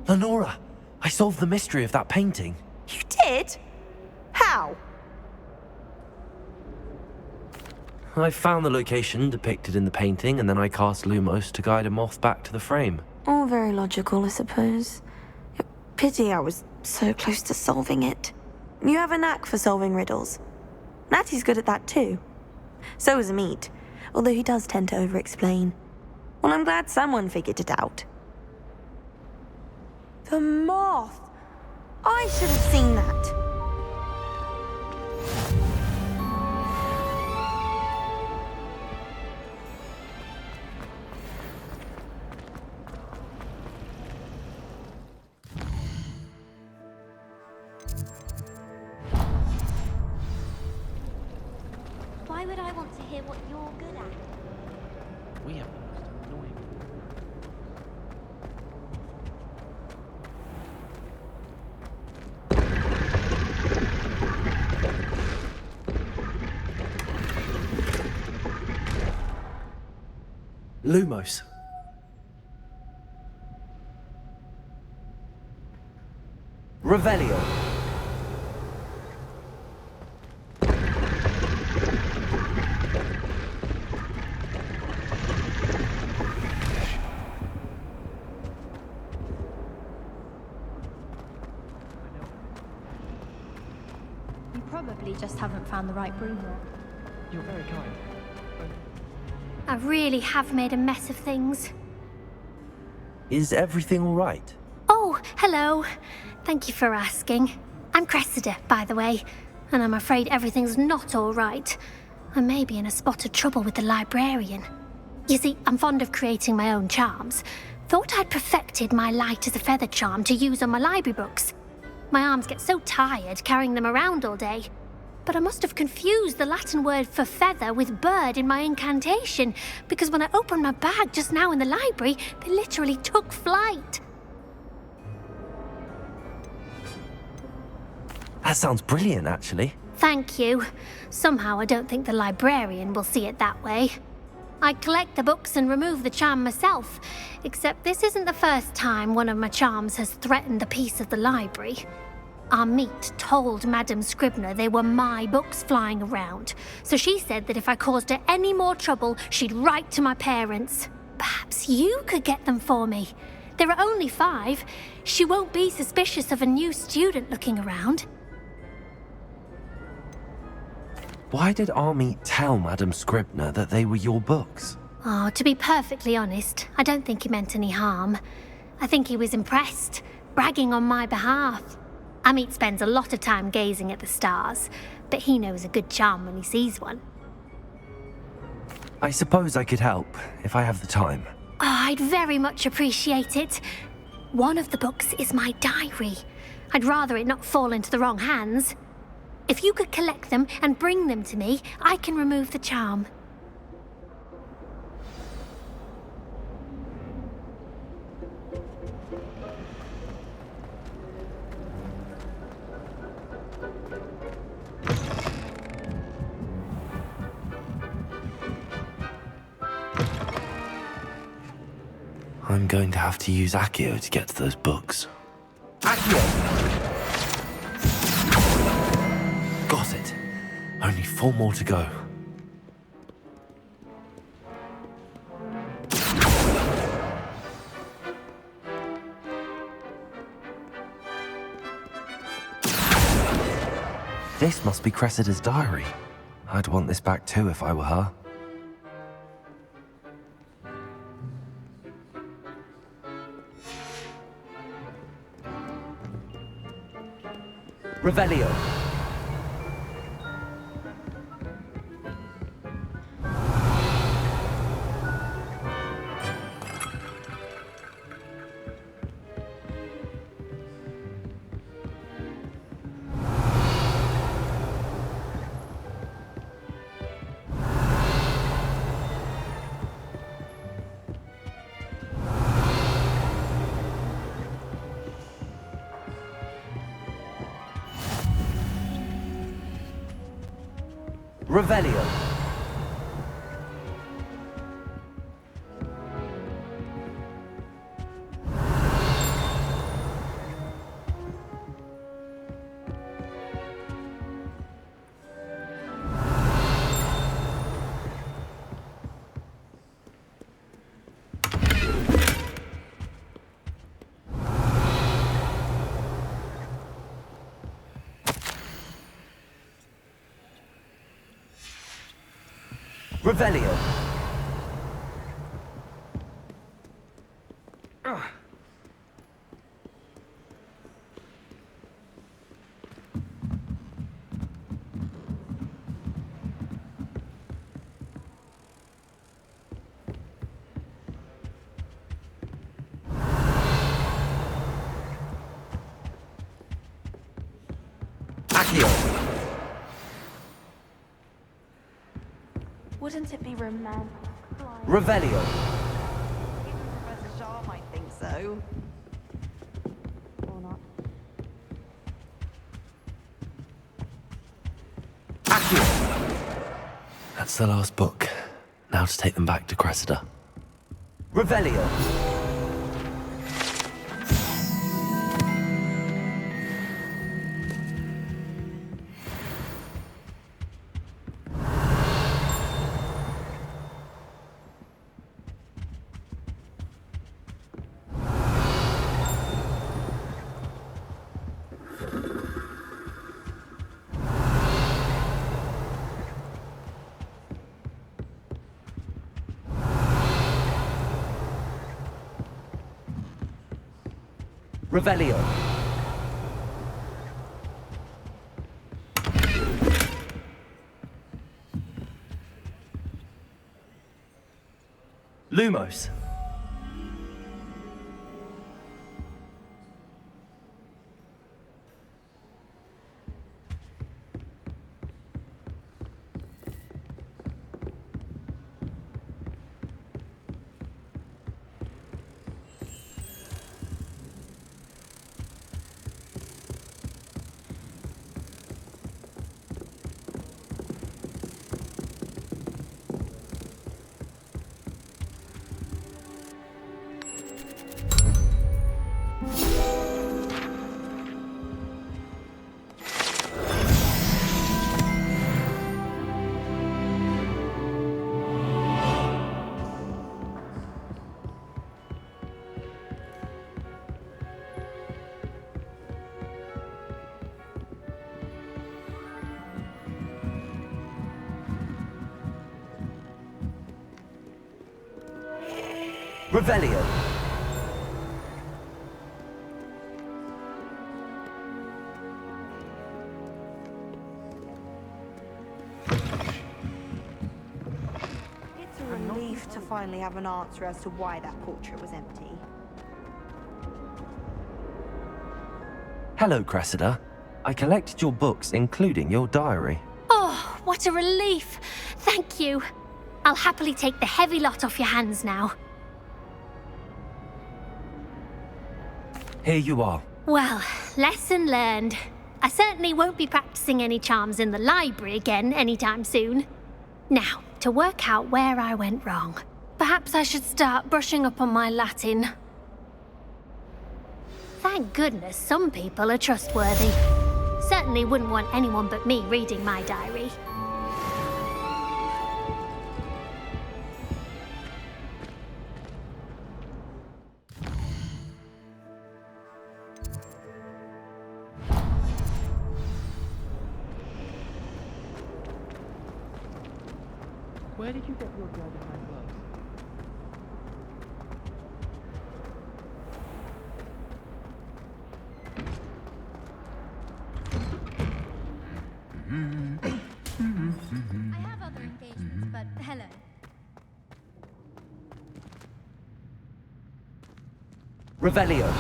Lenora, I solved the mystery of that painting. You did? How? I found the location depicted in the painting, and then I cast Lumos to guide a moth back to the frame. All very logical, I suppose. Pity I was so close to solving it. You have a knack for solving riddles. Natty's good at that too. So is Amit, although he does tend to over-explain. Well, I'm glad someone figured it out. The moth! I should have seen that. Why would I want to hear what you're good at? We have the most annoying. Lumos. Revelio. You probably just haven't found the right broom yet. You're very kind. I really have made a mess of things. Is everything all right? Oh, hello. Thank you for asking. I'm Cressida, by the way, and I'm afraid everything's not all right. I may be in a spot of trouble with the librarian. You see, I'm fond of creating my own charms. Thought I'd perfected my light as a feather charm to use on my library books. My arms get so tired carrying them around all day. But I must have confused the Latin word for feather with bird in my incantation, because when I opened my bag just now in the library, they literally took flight. That sounds brilliant, actually. Thank you. Somehow I don't think the librarian will see it that way. I collect the books and remove the charm myself, except this isn't the first time one of my charms has threatened the peace of the library. Amit told Madame Scribner they were my books flying around, so she said that if I caused her any more trouble, she'd write to my parents. Perhaps you could get them for me. There are only 5. She won't be suspicious of a new student looking around. Why did Army tell Madame Scribner that they were your books? Oh, to be perfectly honest, I don't think he meant any harm. I think he was impressed, bragging on my behalf. Amit spends a lot of time gazing at the stars, but he knows a good charm when he sees one. I suppose I could help, if I have the time. Oh, I'd very much appreciate it. One of the books is my diary. I'd rather it not fall into the wrong hands. If you could collect them and bring them to me, I can remove the charm. I'm going to have to use Accio to get to those books. Accio! Got it. Only 4 more to go. This must be Cressida's diary. I'd want this back too if I were her. Revelio. Revelio. Revelio. Wouldn't it be romantic? Revelio. Professor Shaw might think so. Or not. That's the last book. Now to take them back to Cressida. Revelio. Revelio. Lumos. Revelio. It's a relief to finally have an answer as to why that portrait was empty. Hello, Cressida. I collected your books, including your diary. Oh, what a relief. Thank you. I'll happily take the heavy lot off your hands now. Here you are. Well, lesson learned. I certainly won't be practicing any charms in the library again anytime soon. Now, to work out where I went wrong. Perhaps I should start brushing up on my Latin. Thank goodness some people are trustworthy. Certainly wouldn't want anyone but me reading my diary. Where did you get your dragon hand gloves? I have other engagements, but hello. Revelio.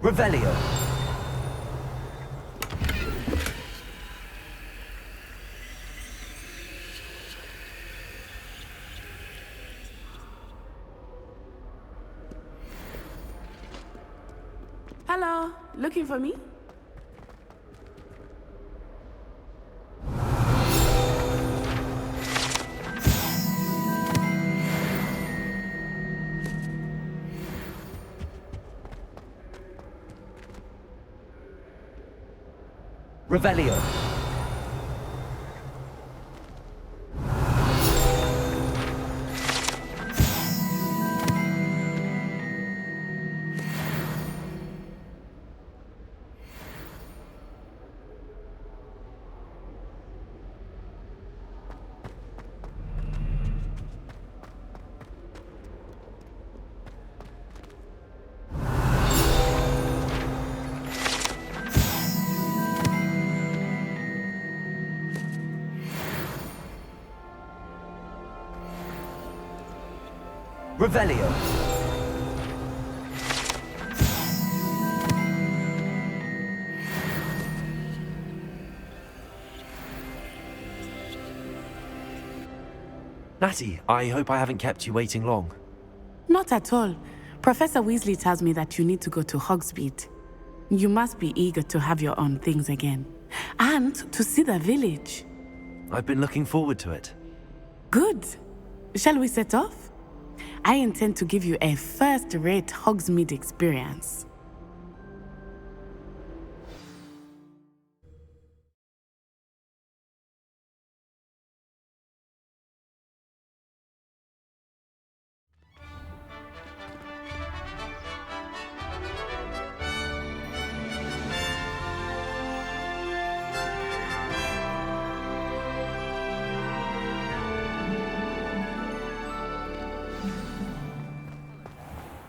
Revelio. Hello, looking for me? Revelio. Revelio. Natty, I hope I haven't kept you waiting long. Not at all. Professor Weasley tells me that you need to go to Hogsmeade. You must be eager to have your own things again. And to see the village. I've been looking forward to it. Good. Shall we set off? I intend to give you a first-rate Hogsmeade experience.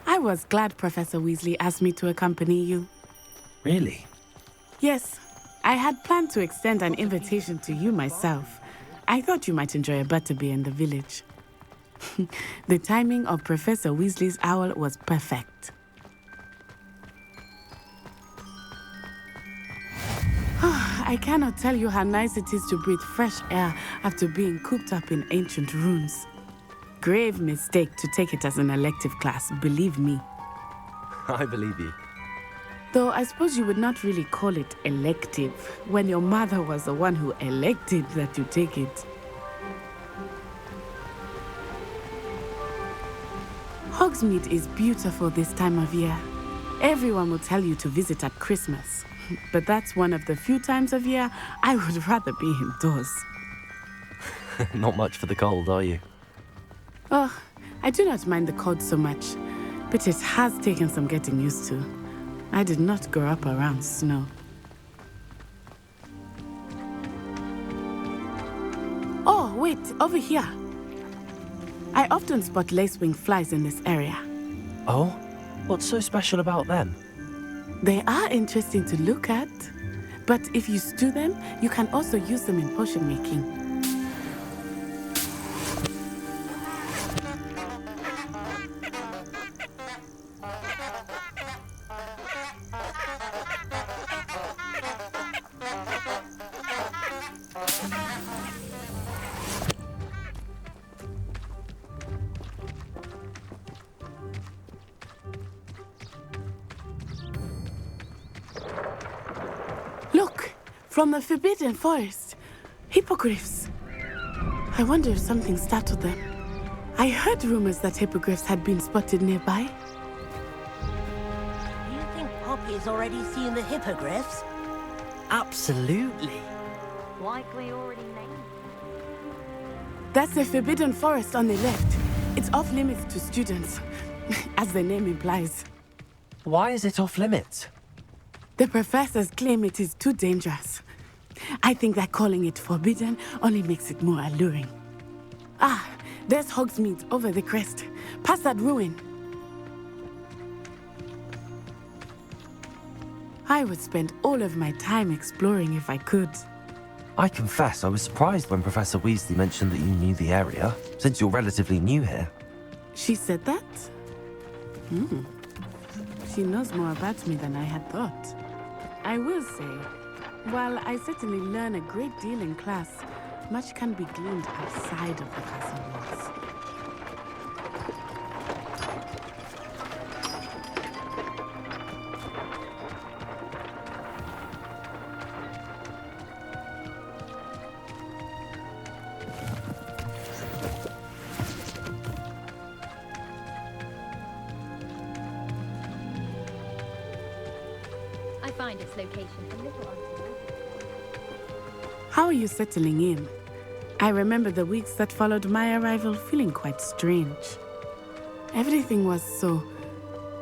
I was glad Professor Weasley asked me to accompany you. Really? Yes, I had planned to extend an invitation to you myself. I thought you might enjoy a butterbeer in the village. The timing of Professor Weasley's owl was perfect. I cannot tell you how nice it is to breathe fresh air after being cooped up in ancient ruins. Grave mistake to take it as an elective class, believe me. I believe you. Though I suppose you would not really call it elective when your mother was the one who elected that you take it. Hogsmeade is beautiful this time of year. Everyone will tell you to visit at Christmas, but that's one of the few times of year I would rather be indoors. Not much for the cold, are you? Oh, I do not mind the cold so much, but it has taken some getting used to. I did not grow up around snow. Oh, wait, over here. I often spot lacewing flies in this area. Oh? What's so special about them? They are interesting to look at, but if you stew them, you can also use them in potion making. Look, from the Forbidden Forest. Hippogriffs. I wonder if something startled them. I heard rumors that hippogriffs had been spotted nearby. Do you think Poppy's already seen the hippogriffs? Absolutely. Likely already named. That's the Forbidden Forest on the left. It's off limits to students, as the name implies. Why is it off limits? The professors claim it is too dangerous. I think that calling it forbidden only makes it more alluring. Ah, there's Hogsmeade over the crest, past that ruin. I would spend all of my time exploring if I could. I confess I was surprised when Professor Weasley mentioned that you knew the area, since you're relatively new here. She said that? She knows more about me than I had thought. I will say, while I certainly learn a great deal in class, much can be gleaned outside of the castle walls. I find its location a little uncertain. How are you settling in? I remember the weeks that followed my arrival feeling quite strange. Everything was so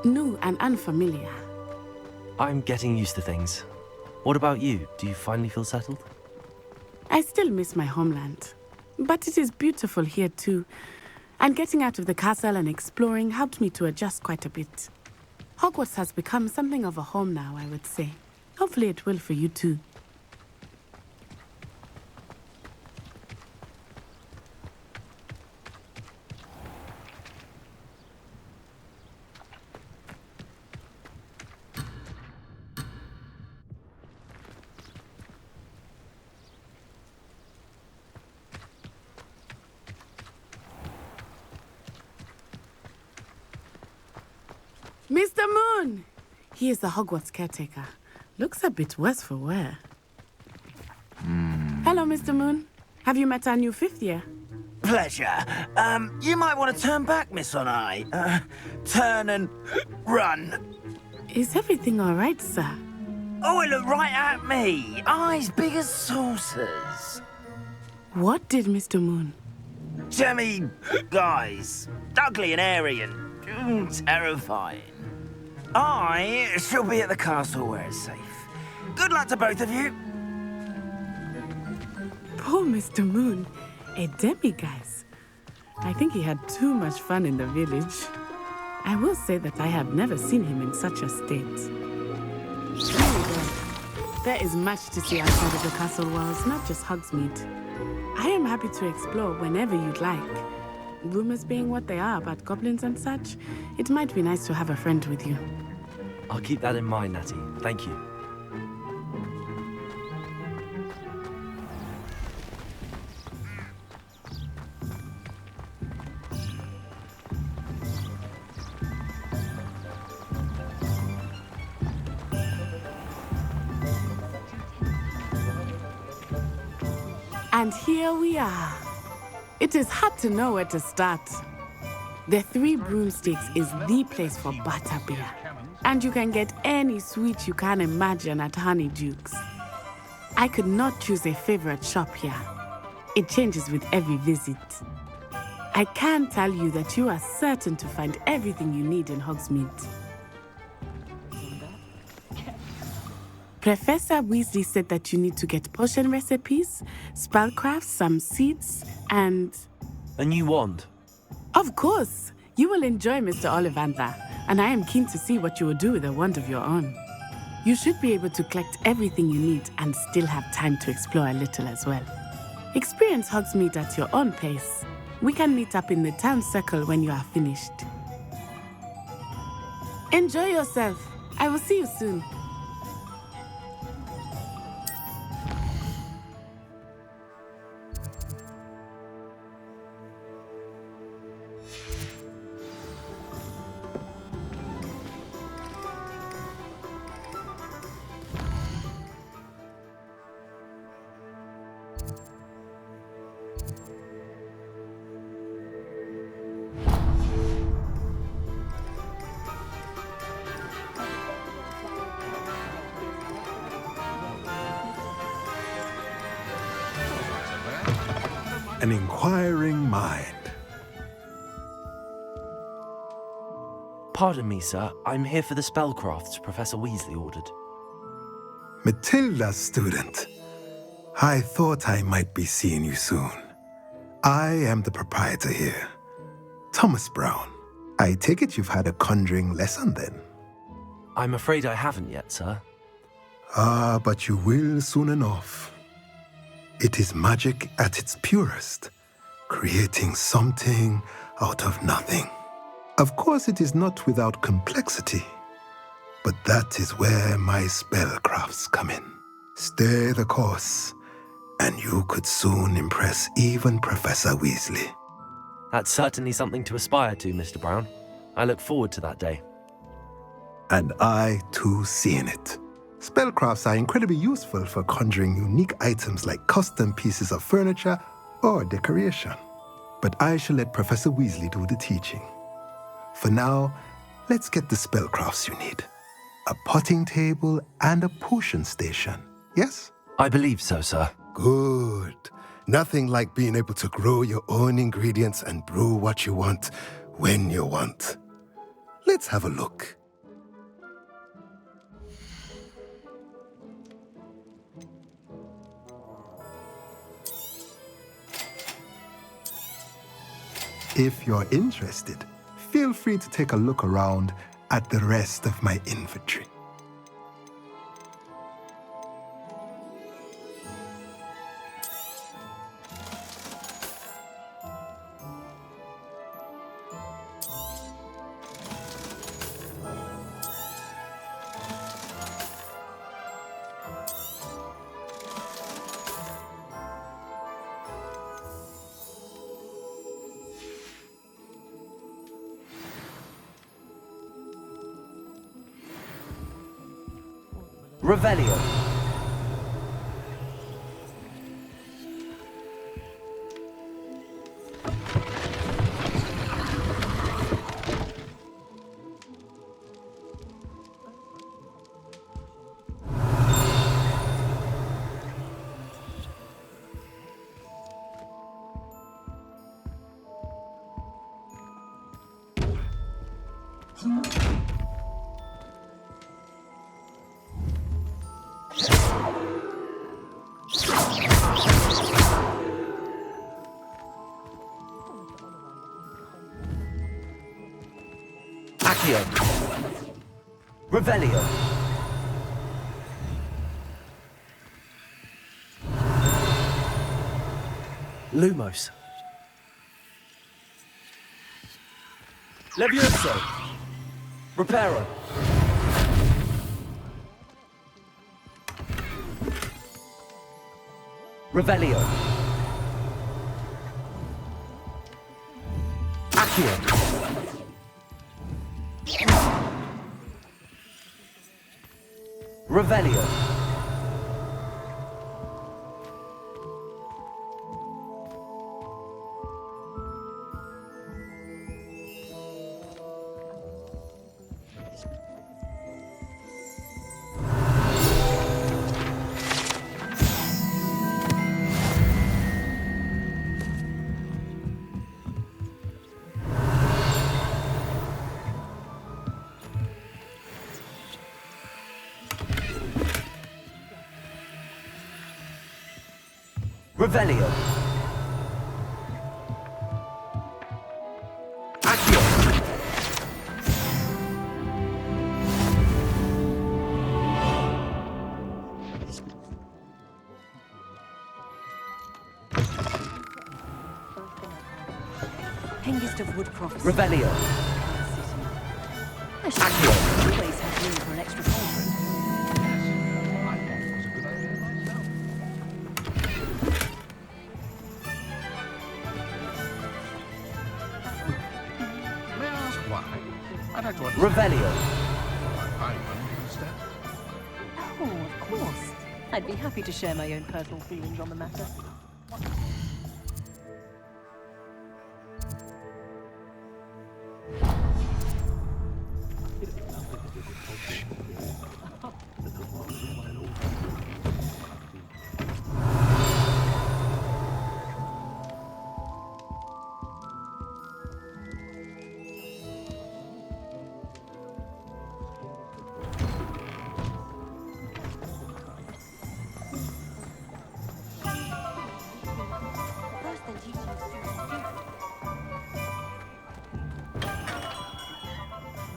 new and unfamiliar. I'm getting used to things. What about you? Do you finally feel settled? I still miss my homeland, but it is beautiful here too. And getting out of the castle and exploring helped me to adjust quite a bit. Hogwarts has become something of a home now, I would say. Hopefully it will for you too. Mr. Moon! He is the Hogwarts caretaker. Looks a bit worse for wear. Hello, Mr. Moon. Have you met our new 5th year? Pleasure. You might want to turn back, Miss Onai. Turn and run. Is everything all right, sir? Oh, it looked right at me. Eyes big as saucers. What did Mr. Moon? Jemmy guys. Ugly and airy and terrifying. I shall be at the castle where it's safe. Good luck to both of you. Poor Mr. Moon. A demiguise. I think he had too much fun in the village. I will say that I have never seen him in such a state. Anyway, there is much to see outside of the castle walls, not just Hogsmeade. I am happy to explore whenever you'd like. Rumors being what they are about goblins and such, it might be nice to have a friend with you. I'll keep that in mind, Natty. Thank you. And here we are. It is hard to know where to start. The Three Broomsticks is the place for butterbeer. And you can get any sweet you can imagine at Honeydukes. I could not choose a favorite shop here. It changes with every visit. I can tell you that you are certain to find everything you need in Hogsmeade. Professor Weasley said that you need to get potion recipes, spellcrafts, some seeds, and... A new wand? Of course! You will enjoy Mr. Ollivander, and I am keen to see what you will do with a wand of your own. You should be able to collect everything you need and still have time to explore a little as well. Experience Hogsmeade at your own pace. We can meet up in the town circle when you are finished. Enjoy yourself. I will see you soon. An inquiring mind. Pardon me, sir. I'm here for the spellcrafts Professor Weasley ordered. Matilda's student. I thought I might be seeing you soon. I am the proprietor here, Thomas Brown. I take it you've had a conjuring lesson then? I'm afraid I haven't yet, sir. Ah, but you will soon enough. It is magic at its purest, creating something out of nothing. Of course, it is not without complexity, but that is where my spellcrafts come in. Stay the course, and you could soon impress even Professor Weasley. That's certainly something to aspire to, Mr. Brown. I look forward to that day. And I, too, see in it. Spellcrafts are incredibly useful for conjuring unique items like custom pieces of furniture or decoration. But I shall let Professor Weasley do the teaching. For now, let's get the spellcrafts you need. A potting table and a potion station, yes? I believe so, sir. Good. Nothing like being able to grow your own ingredients and brew what you want when you want. Let's have a look. If you're interested, feel free to take a look around at the rest of my inventory. Revelio. Revelio. Lumos. Levioso. Repairo. Revelio. Accio. Revelio. Revelio. Accio. Hengist of Woodcroft. Revelio. Accio. Always have room for an extra cauldron. Revelio. Oh, of course. I'd be happy to share my own personal feelings on the matter.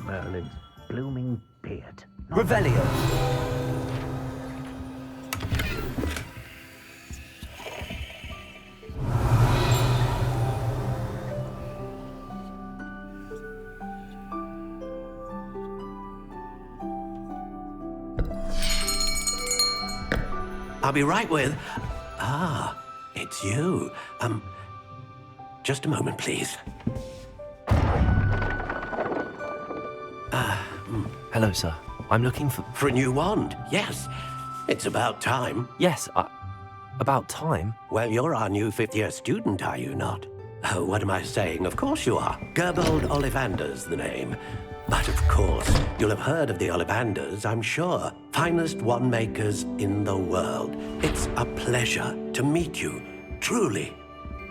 Merlin's blooming beard. Revelio. I'll be right with... Ah, it's you. Just a moment, please. Hello, sir. I'm looking for... For a new wand, yes. It's about time. Yes, about time? Well, you're our new fifth-year student, are you not? Oh, what am I saying? Of course you are. Gerbold Ollivander's the name. But of course, you'll have heard of the Ollivanders, I'm sure. Finest wand makers in the world. It's a pleasure to meet you, truly.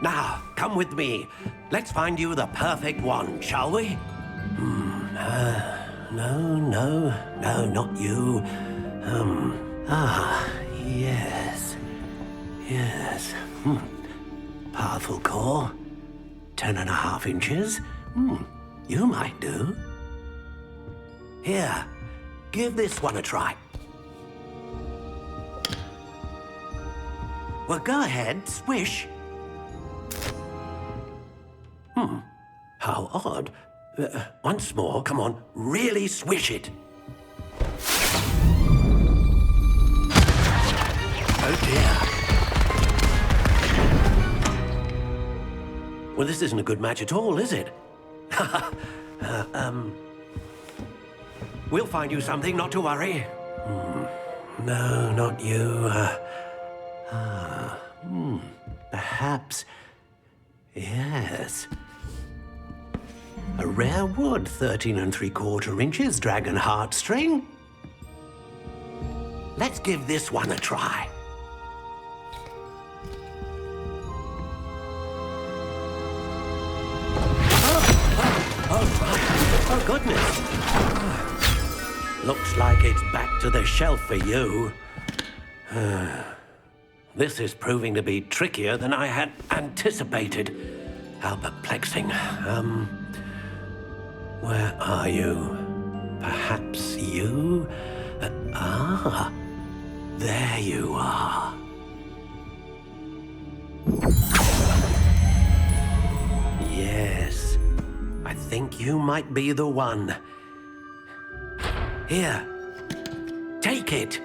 Now, come with me. Let's find you the perfect wand, shall we? No, not you. Yes. Powerful core. 10.5 inches. You might do. Here, give this one a try. Well, go ahead, swish. How odd. Once more, come on, really swish it. Oh dear. Well, this isn't a good match at all, is it? We'll find you something, not to worry. No, not you. Perhaps. Yes. A rare wood, 13 3/4 inches, dragon heartstring. Let's give this one a try. Oh, goodness. Looks like it's back to the shelf for you. This is proving to be trickier than I had anticipated. How perplexing. Where are you? Perhaps you? There you are. Yes, I think you might be the one. Here, take it.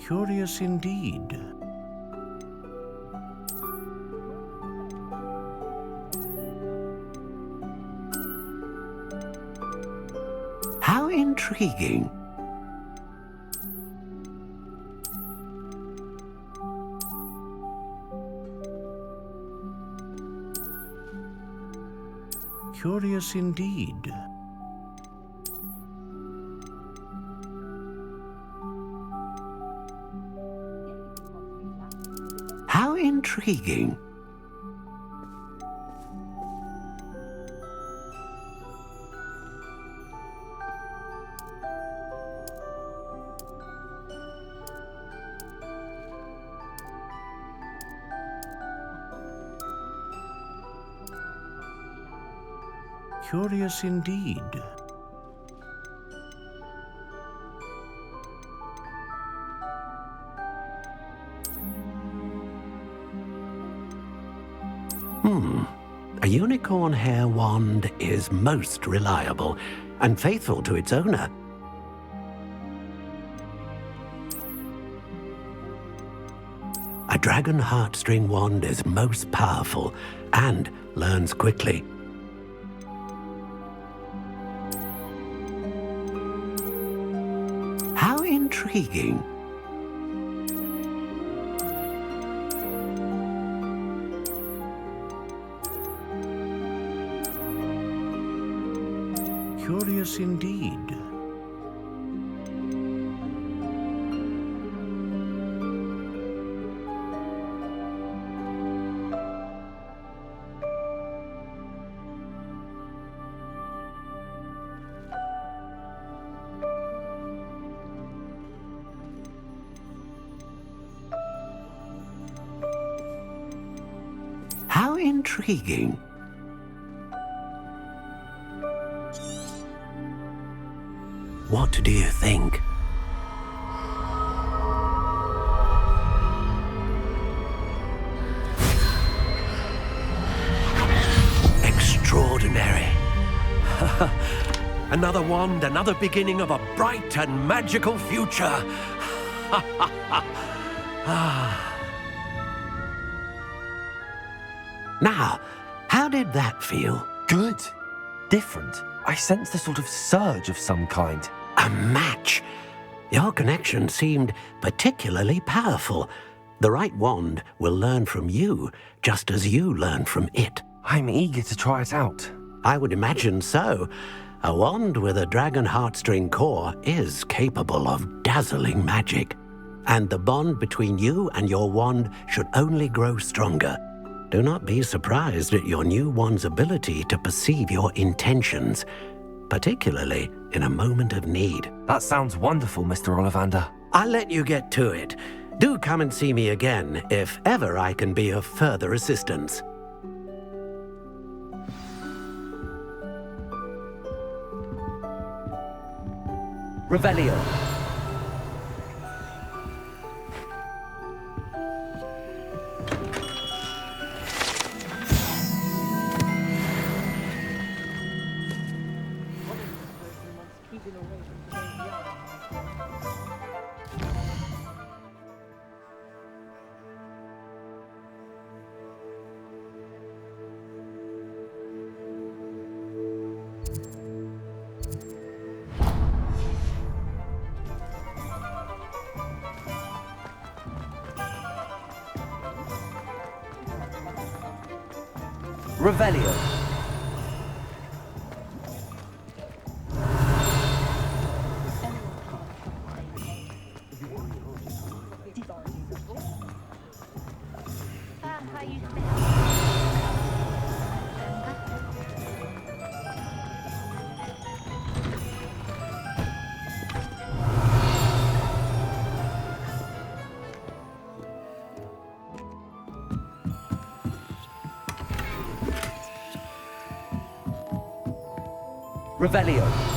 Curious indeed. How intriguing. Curious indeed. How intriguing. Curious indeed. A unicorn hair wand is most reliable and faithful to its owner. A dragon heartstring wand is most powerful and learns quickly. How intriguing. Curious indeed. How intriguing. What do you think? Extraordinary. Another wand, another beginning of a bright and magical future. Now, how did that feel? Good. Different. I sensed a sort of surge of some kind. A match? Your connection seemed particularly powerful. The right wand will learn from you, just as you learn from it. I'm eager to try it out. I would imagine so. A wand with a dragon heartstring core is capable of dazzling magic. And the bond between you and your wand should only grow stronger. Do not be surprised at your new wand's ability to perceive your intentions, particularly in a moment of need. That sounds wonderful, Mr. Ollivander. I'll let you get to it. Do come and see me again if ever I can be of further assistance. Revelio. Revelio. Revelio.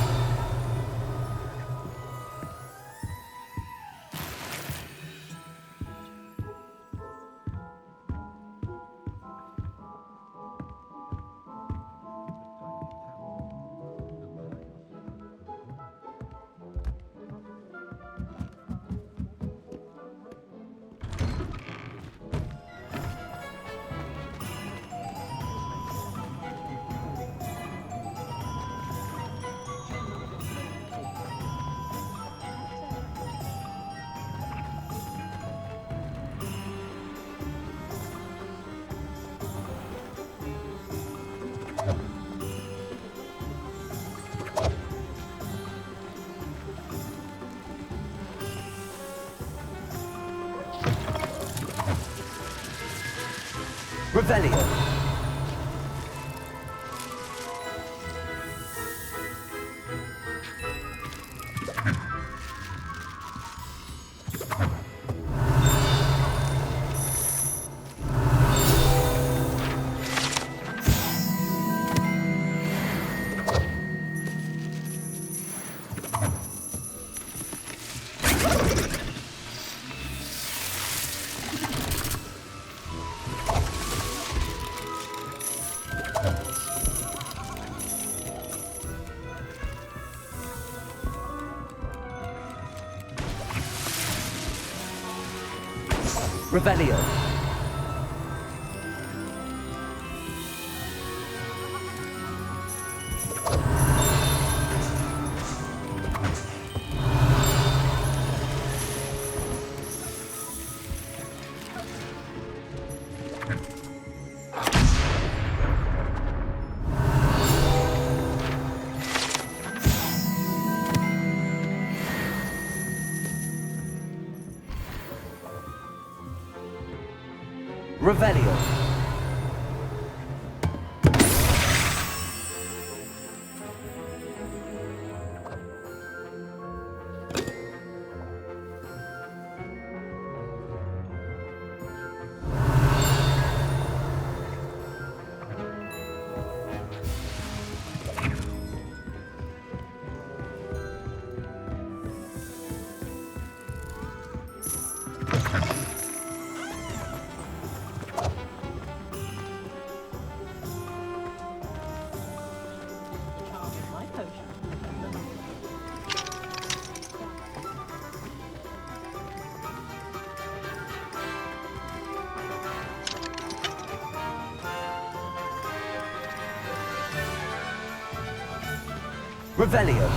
Revelio. Revelio. Revelio. Revelio.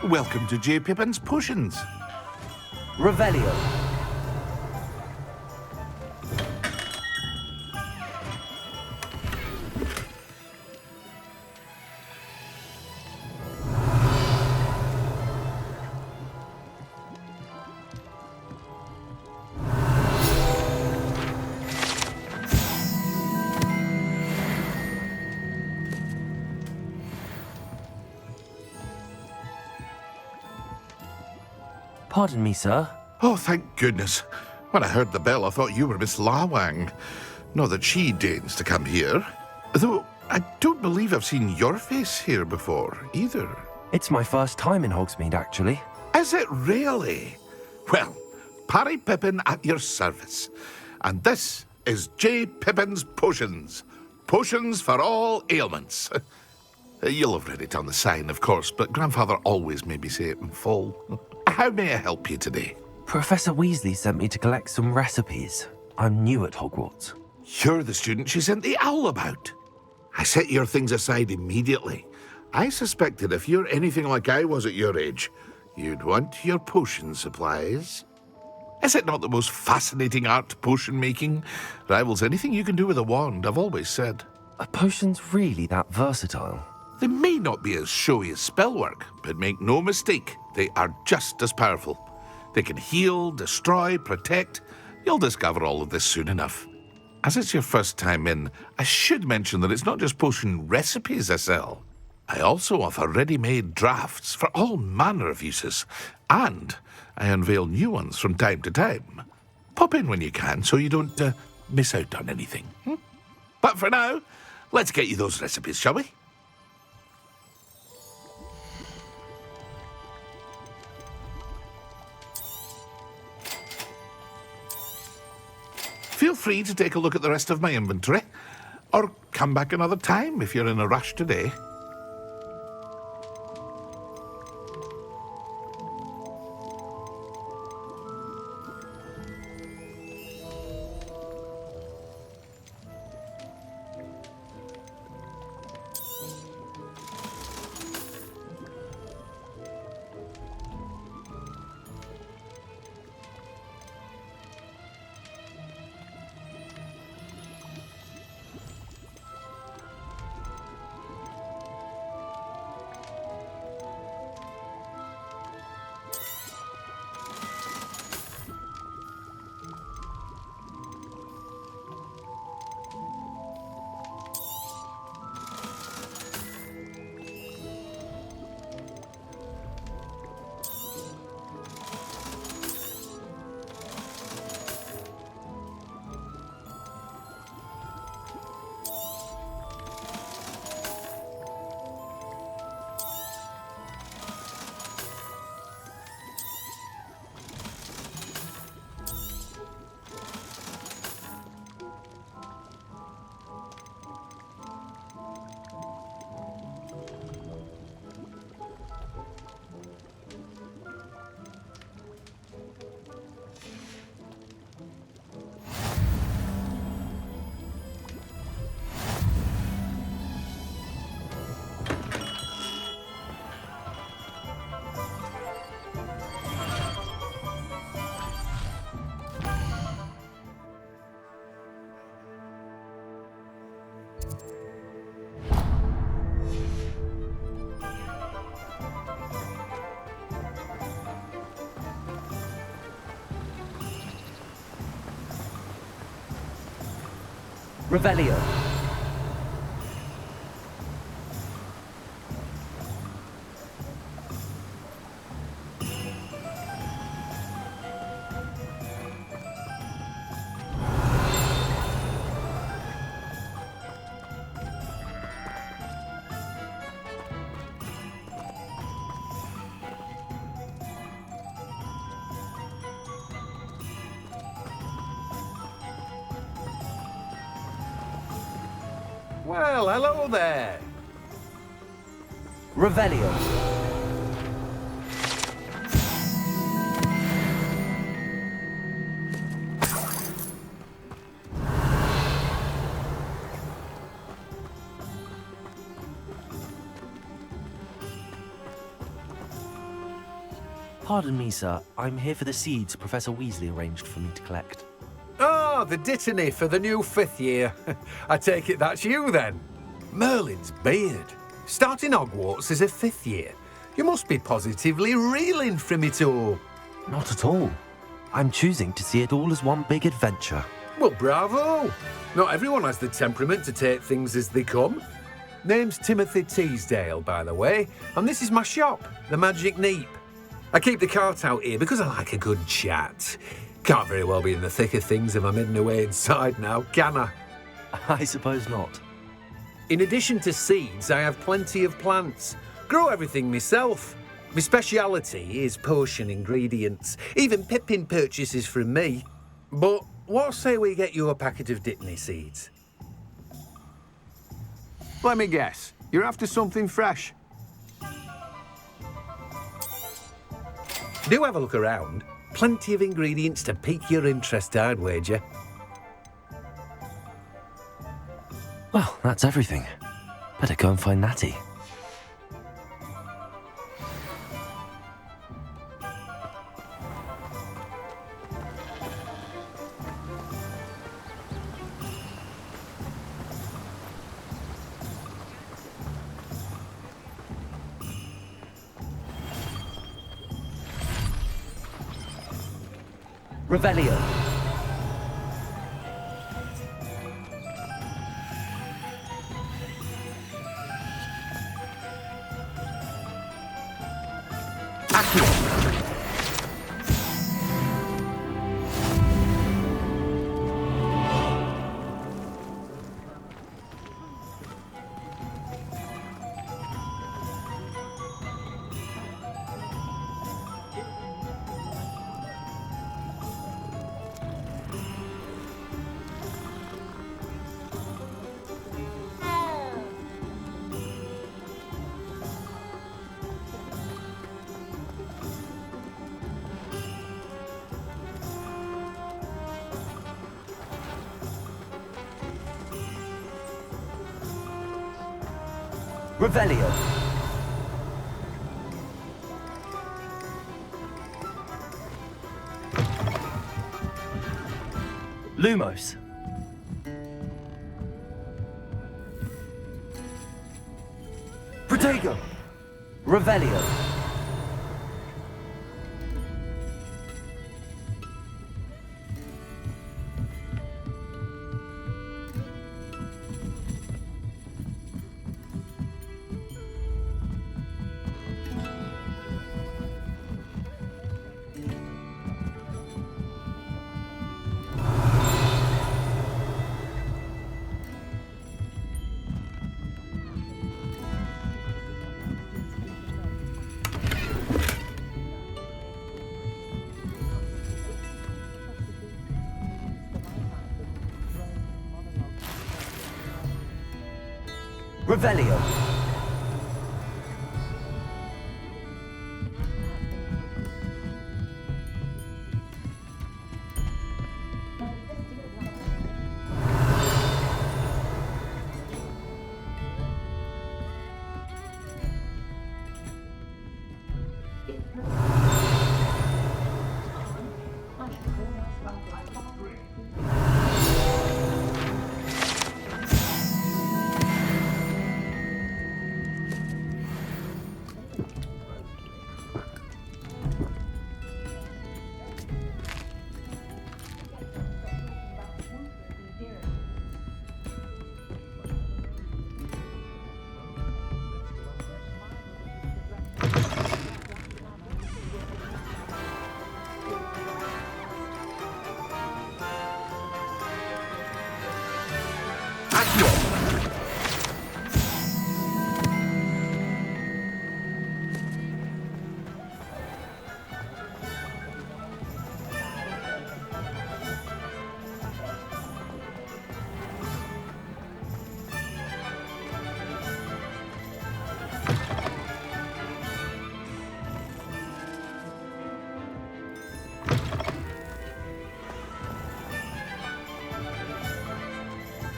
Welcome to J. Pippin's Potions. Revelio. Pardon me, sir. Oh, thank goodness. When I heard the bell, I thought you were Miss Lawang. Not that she deigns to come here. Though, I don't believe I've seen your face here before, either. It's my first time in Hogsmeade, actually. Is it really? Well, Parry Pippin at your service. And this is J. Pippin's Potions. Potions for all ailments. You'll have read it on the sign, of course, but Grandfather always made me say it in full. How may I help you today? Professor Weasley sent me to collect some recipes. I'm new at Hogwarts. You're the student she sent the owl about. I set your things aside immediately. I suspected if you're anything like I was at your age, you'd want your potion supplies. Is it not the most fascinating art, potion making? Rivals anything you can do with a wand, I've always said. Are potions really that versatile? They may not be as showy as spellwork, but make no mistake, they are just as powerful. They can heal, destroy, protect. You'll discover all of this soon enough. As it's your first time in, I should mention that it's not just potion recipes I sell. I also offer ready-made drafts for all manner of uses, and I unveil new ones from time to time. Pop in when you can so you don't miss out on anything. But for now, let's get you those recipes, shall we? Feel free to take a look at the rest of my inventory, or come back another time if you're in a rush today. Revelio. Well, hello there. Revelio. Pardon me, sir. I'm here for the seeds Professor Weasley arranged for me to collect. Oh, the dittany for the new 5th year. I take it that's you, then. Merlin's beard. Starting Hogwarts as a 5th year. You must be positively reeling from it all. Not at all. I'm choosing to see it all as one big adventure. Well, bravo. Not everyone has the temperament to take things as they come. Name's Timothy Teasdale, by the way, and this is my shop, the Magic Neep. I keep the cart out here because I like a good chat. Can't very well be in the thick of things if I'm hidden away inside now, can I? I suppose not. In addition to seeds, I have plenty of plants. Grow everything myself. My speciality is potion ingredients. Even Pippin purchases from me. But what say we get you a packet of Dittany seeds? Let me guess. You're after something fresh. Do have a look around. Plenty of ingredients to pique your interest, I'd wager. Well, that's everything. Better go and find Natty. Revelio. Revelio. Lumos. Protego. Revelio. Revelio.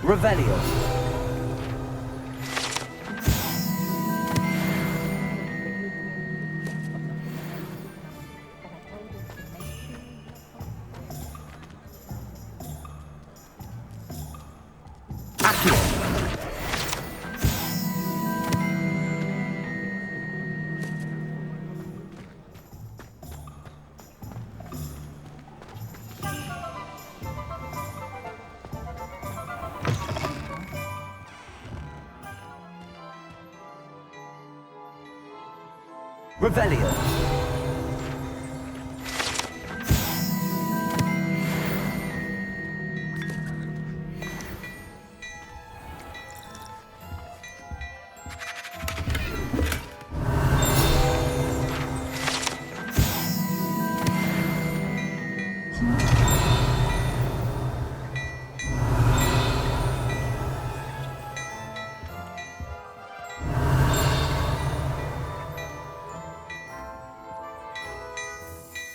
Revelio. Revelio.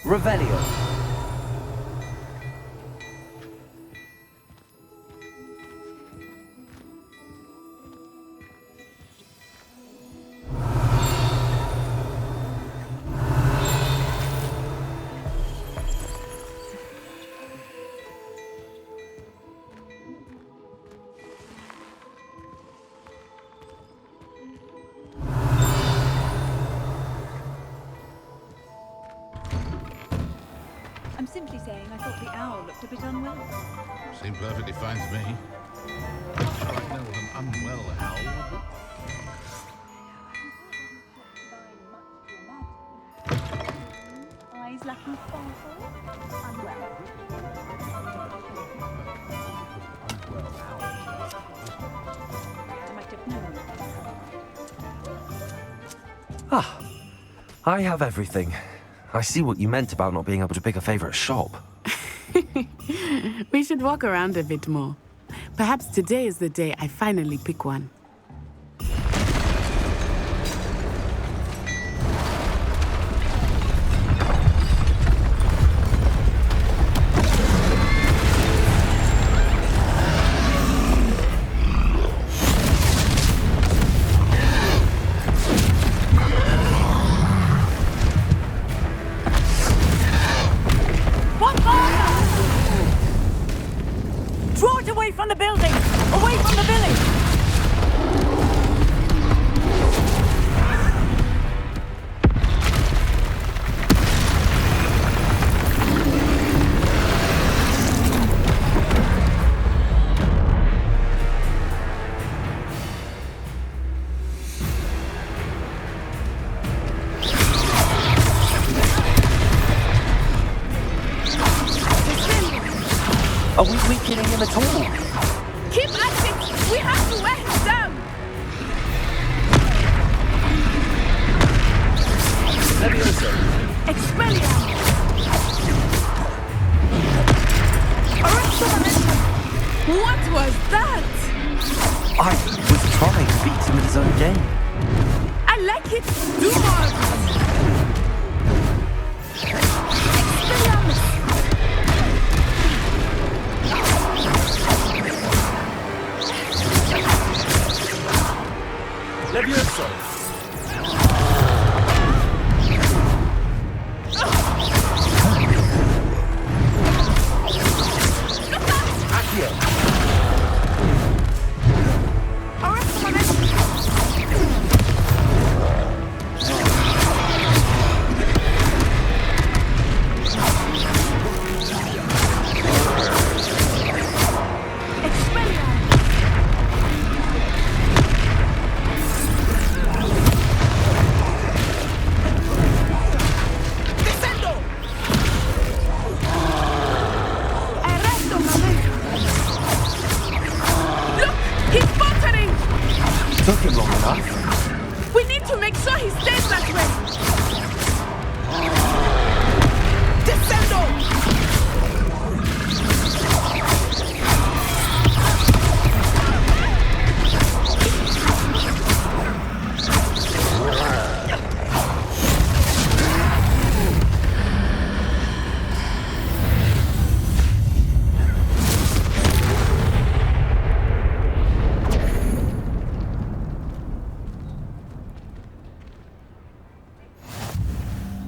Revelio. I'm simply saying I thought the owl looked a bit unwell. Seemed perfectly fine to me. Right now with an unwell owl. Eyes lacking sparkle. Unwell. I might have known. Ah, I have everything. I see what you meant about not being able to pick a favorite shop. We should walk around a bit more. Perhaps today is the day I finally pick one. Draw it away from the building! Away from the village! Are we weakening him at all? Keep at it! We have to wear him down! Levioso. Expelliarmus! What was that? I was trying to beat him in his own game. I like it! Do more! Expelliarmus! Levioso. Accio. Took him long enough. We need to make sure he stays that way! Descendo!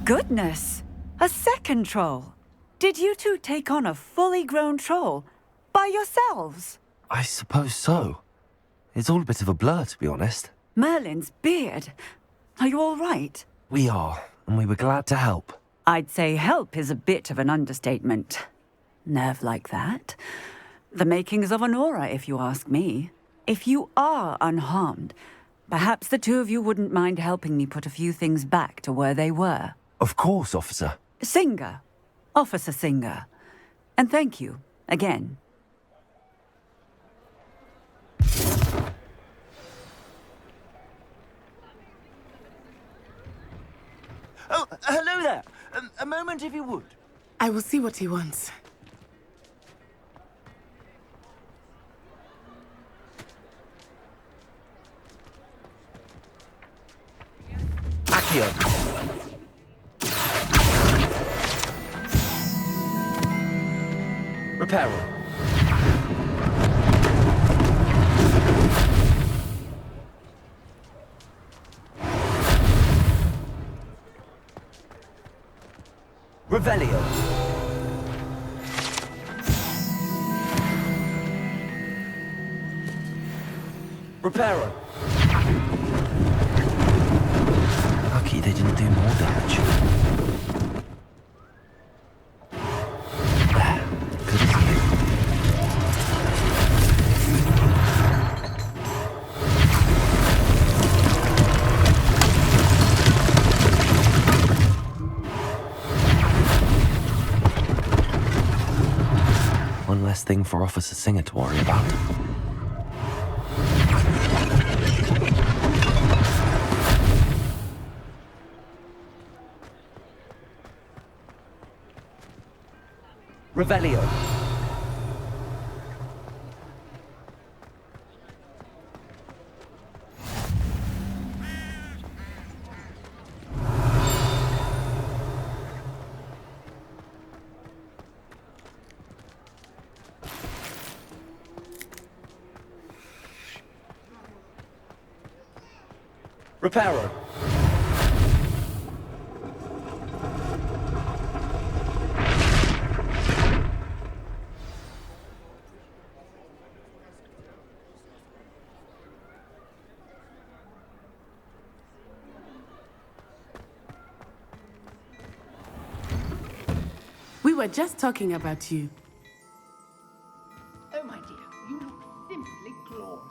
Goodness! A second troll! Did you two take on a fully grown troll? By yourselves? I suppose so. It's all a bit of a blur, to be honest. Merlin's beard. Are you all right? We are, and we were glad to help. I'd say help is a bit of an understatement. Nerve like that. The makings of an aura, if you ask me. If you are unharmed, perhaps the two of you wouldn't mind helping me put a few things back to where they were. Of course, officer. Singer. Officer Singer. And thank you, again. Oh, hello there. A moment, if you would. I will see what he wants. Accio. Repairo. Revelio. Repairo. Lucky they didn't do more damage. There. Good as new. One less thing for Officer Singer to worry about. Revelio. Repairo. We were just talking about you. Oh, my dear, you look simply glorious.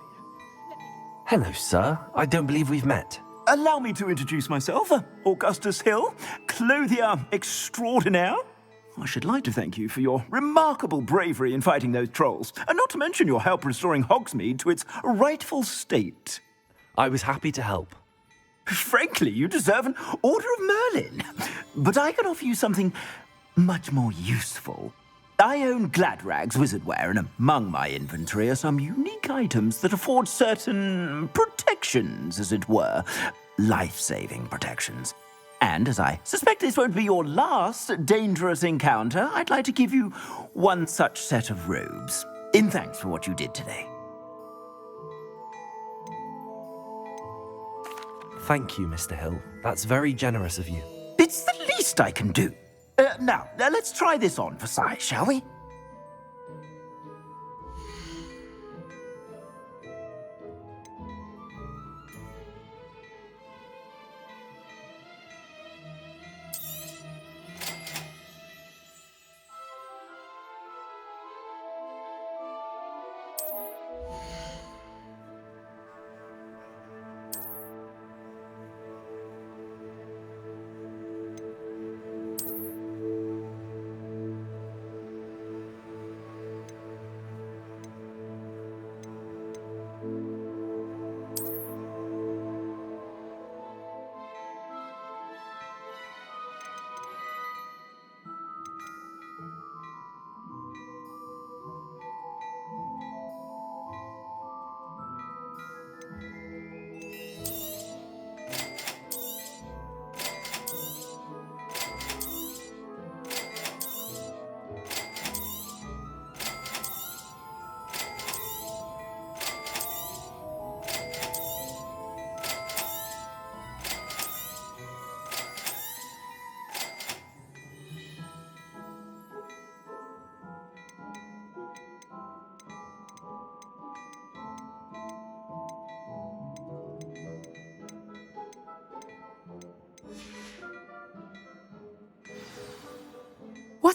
Hello, sir. I don't believe we've met. Allow me to introduce myself, Augustus Hill, clothier extraordinaire. I should like to thank you for your remarkable bravery in fighting those trolls, and not to mention your help restoring Hogsmeade to its rightful state. I was happy to help. Frankly, you deserve an Order of Merlin. But I can offer you something much more useful. I own Gladrag's wizardware, and among my inventory are some unique items that afford certain protections, as it were. Life-saving protections. And as I suspect this won't be your last dangerous encounter, I'd like to give you one such set of robes, in thanks for what you did today. Thank you, Mr. Hill. That's very generous of you. It's the least I can do. Now, let's try this on for size, shall we?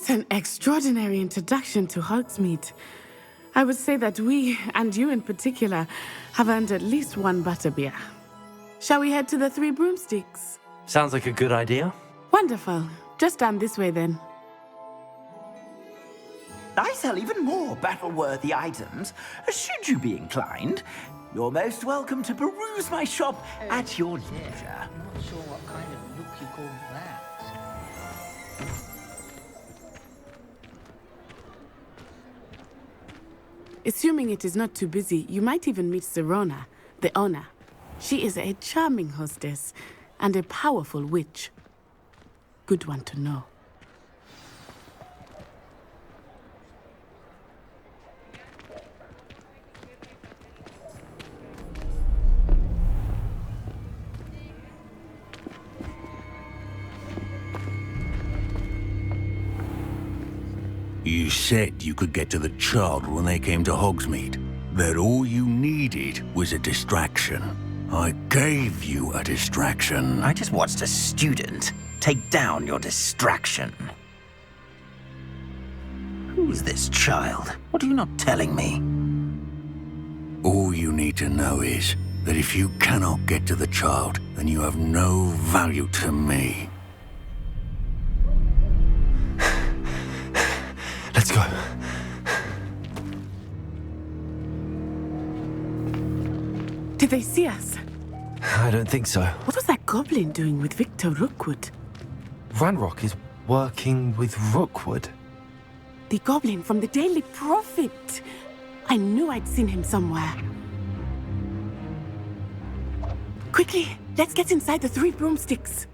What an extraordinary introduction to Hogsmeade. I would say that we, and you in particular, have earned at least one butterbeer. Shall we head to the Three Broomsticks? Sounds like a good idea. Wonderful. Just down this way then. I sell even more battle-worthy items. Should you be inclined, you're most welcome to peruse my shop at your leisure. I'm not sure what kind of look you call that. Assuming it is not too busy, you might even meet Serona, the owner. She is a charming hostess and a powerful witch. Good one to know. You said you could get to the child when they came to Hogsmeade. That all you needed was a distraction. I gave you a distraction. I just watched a student take down your distraction. Who's this child? What are you not telling me? All you need to know is that if you cannot get to the child, then you have no value to me. Let's go. Did they see us? I don't think so. What was that goblin doing with Victor Rookwood? Ranrock is working with Rookwood. The goblin from the Daily Prophet. I knew I'd seen him somewhere. Quickly, let's get inside the Three Broomsticks.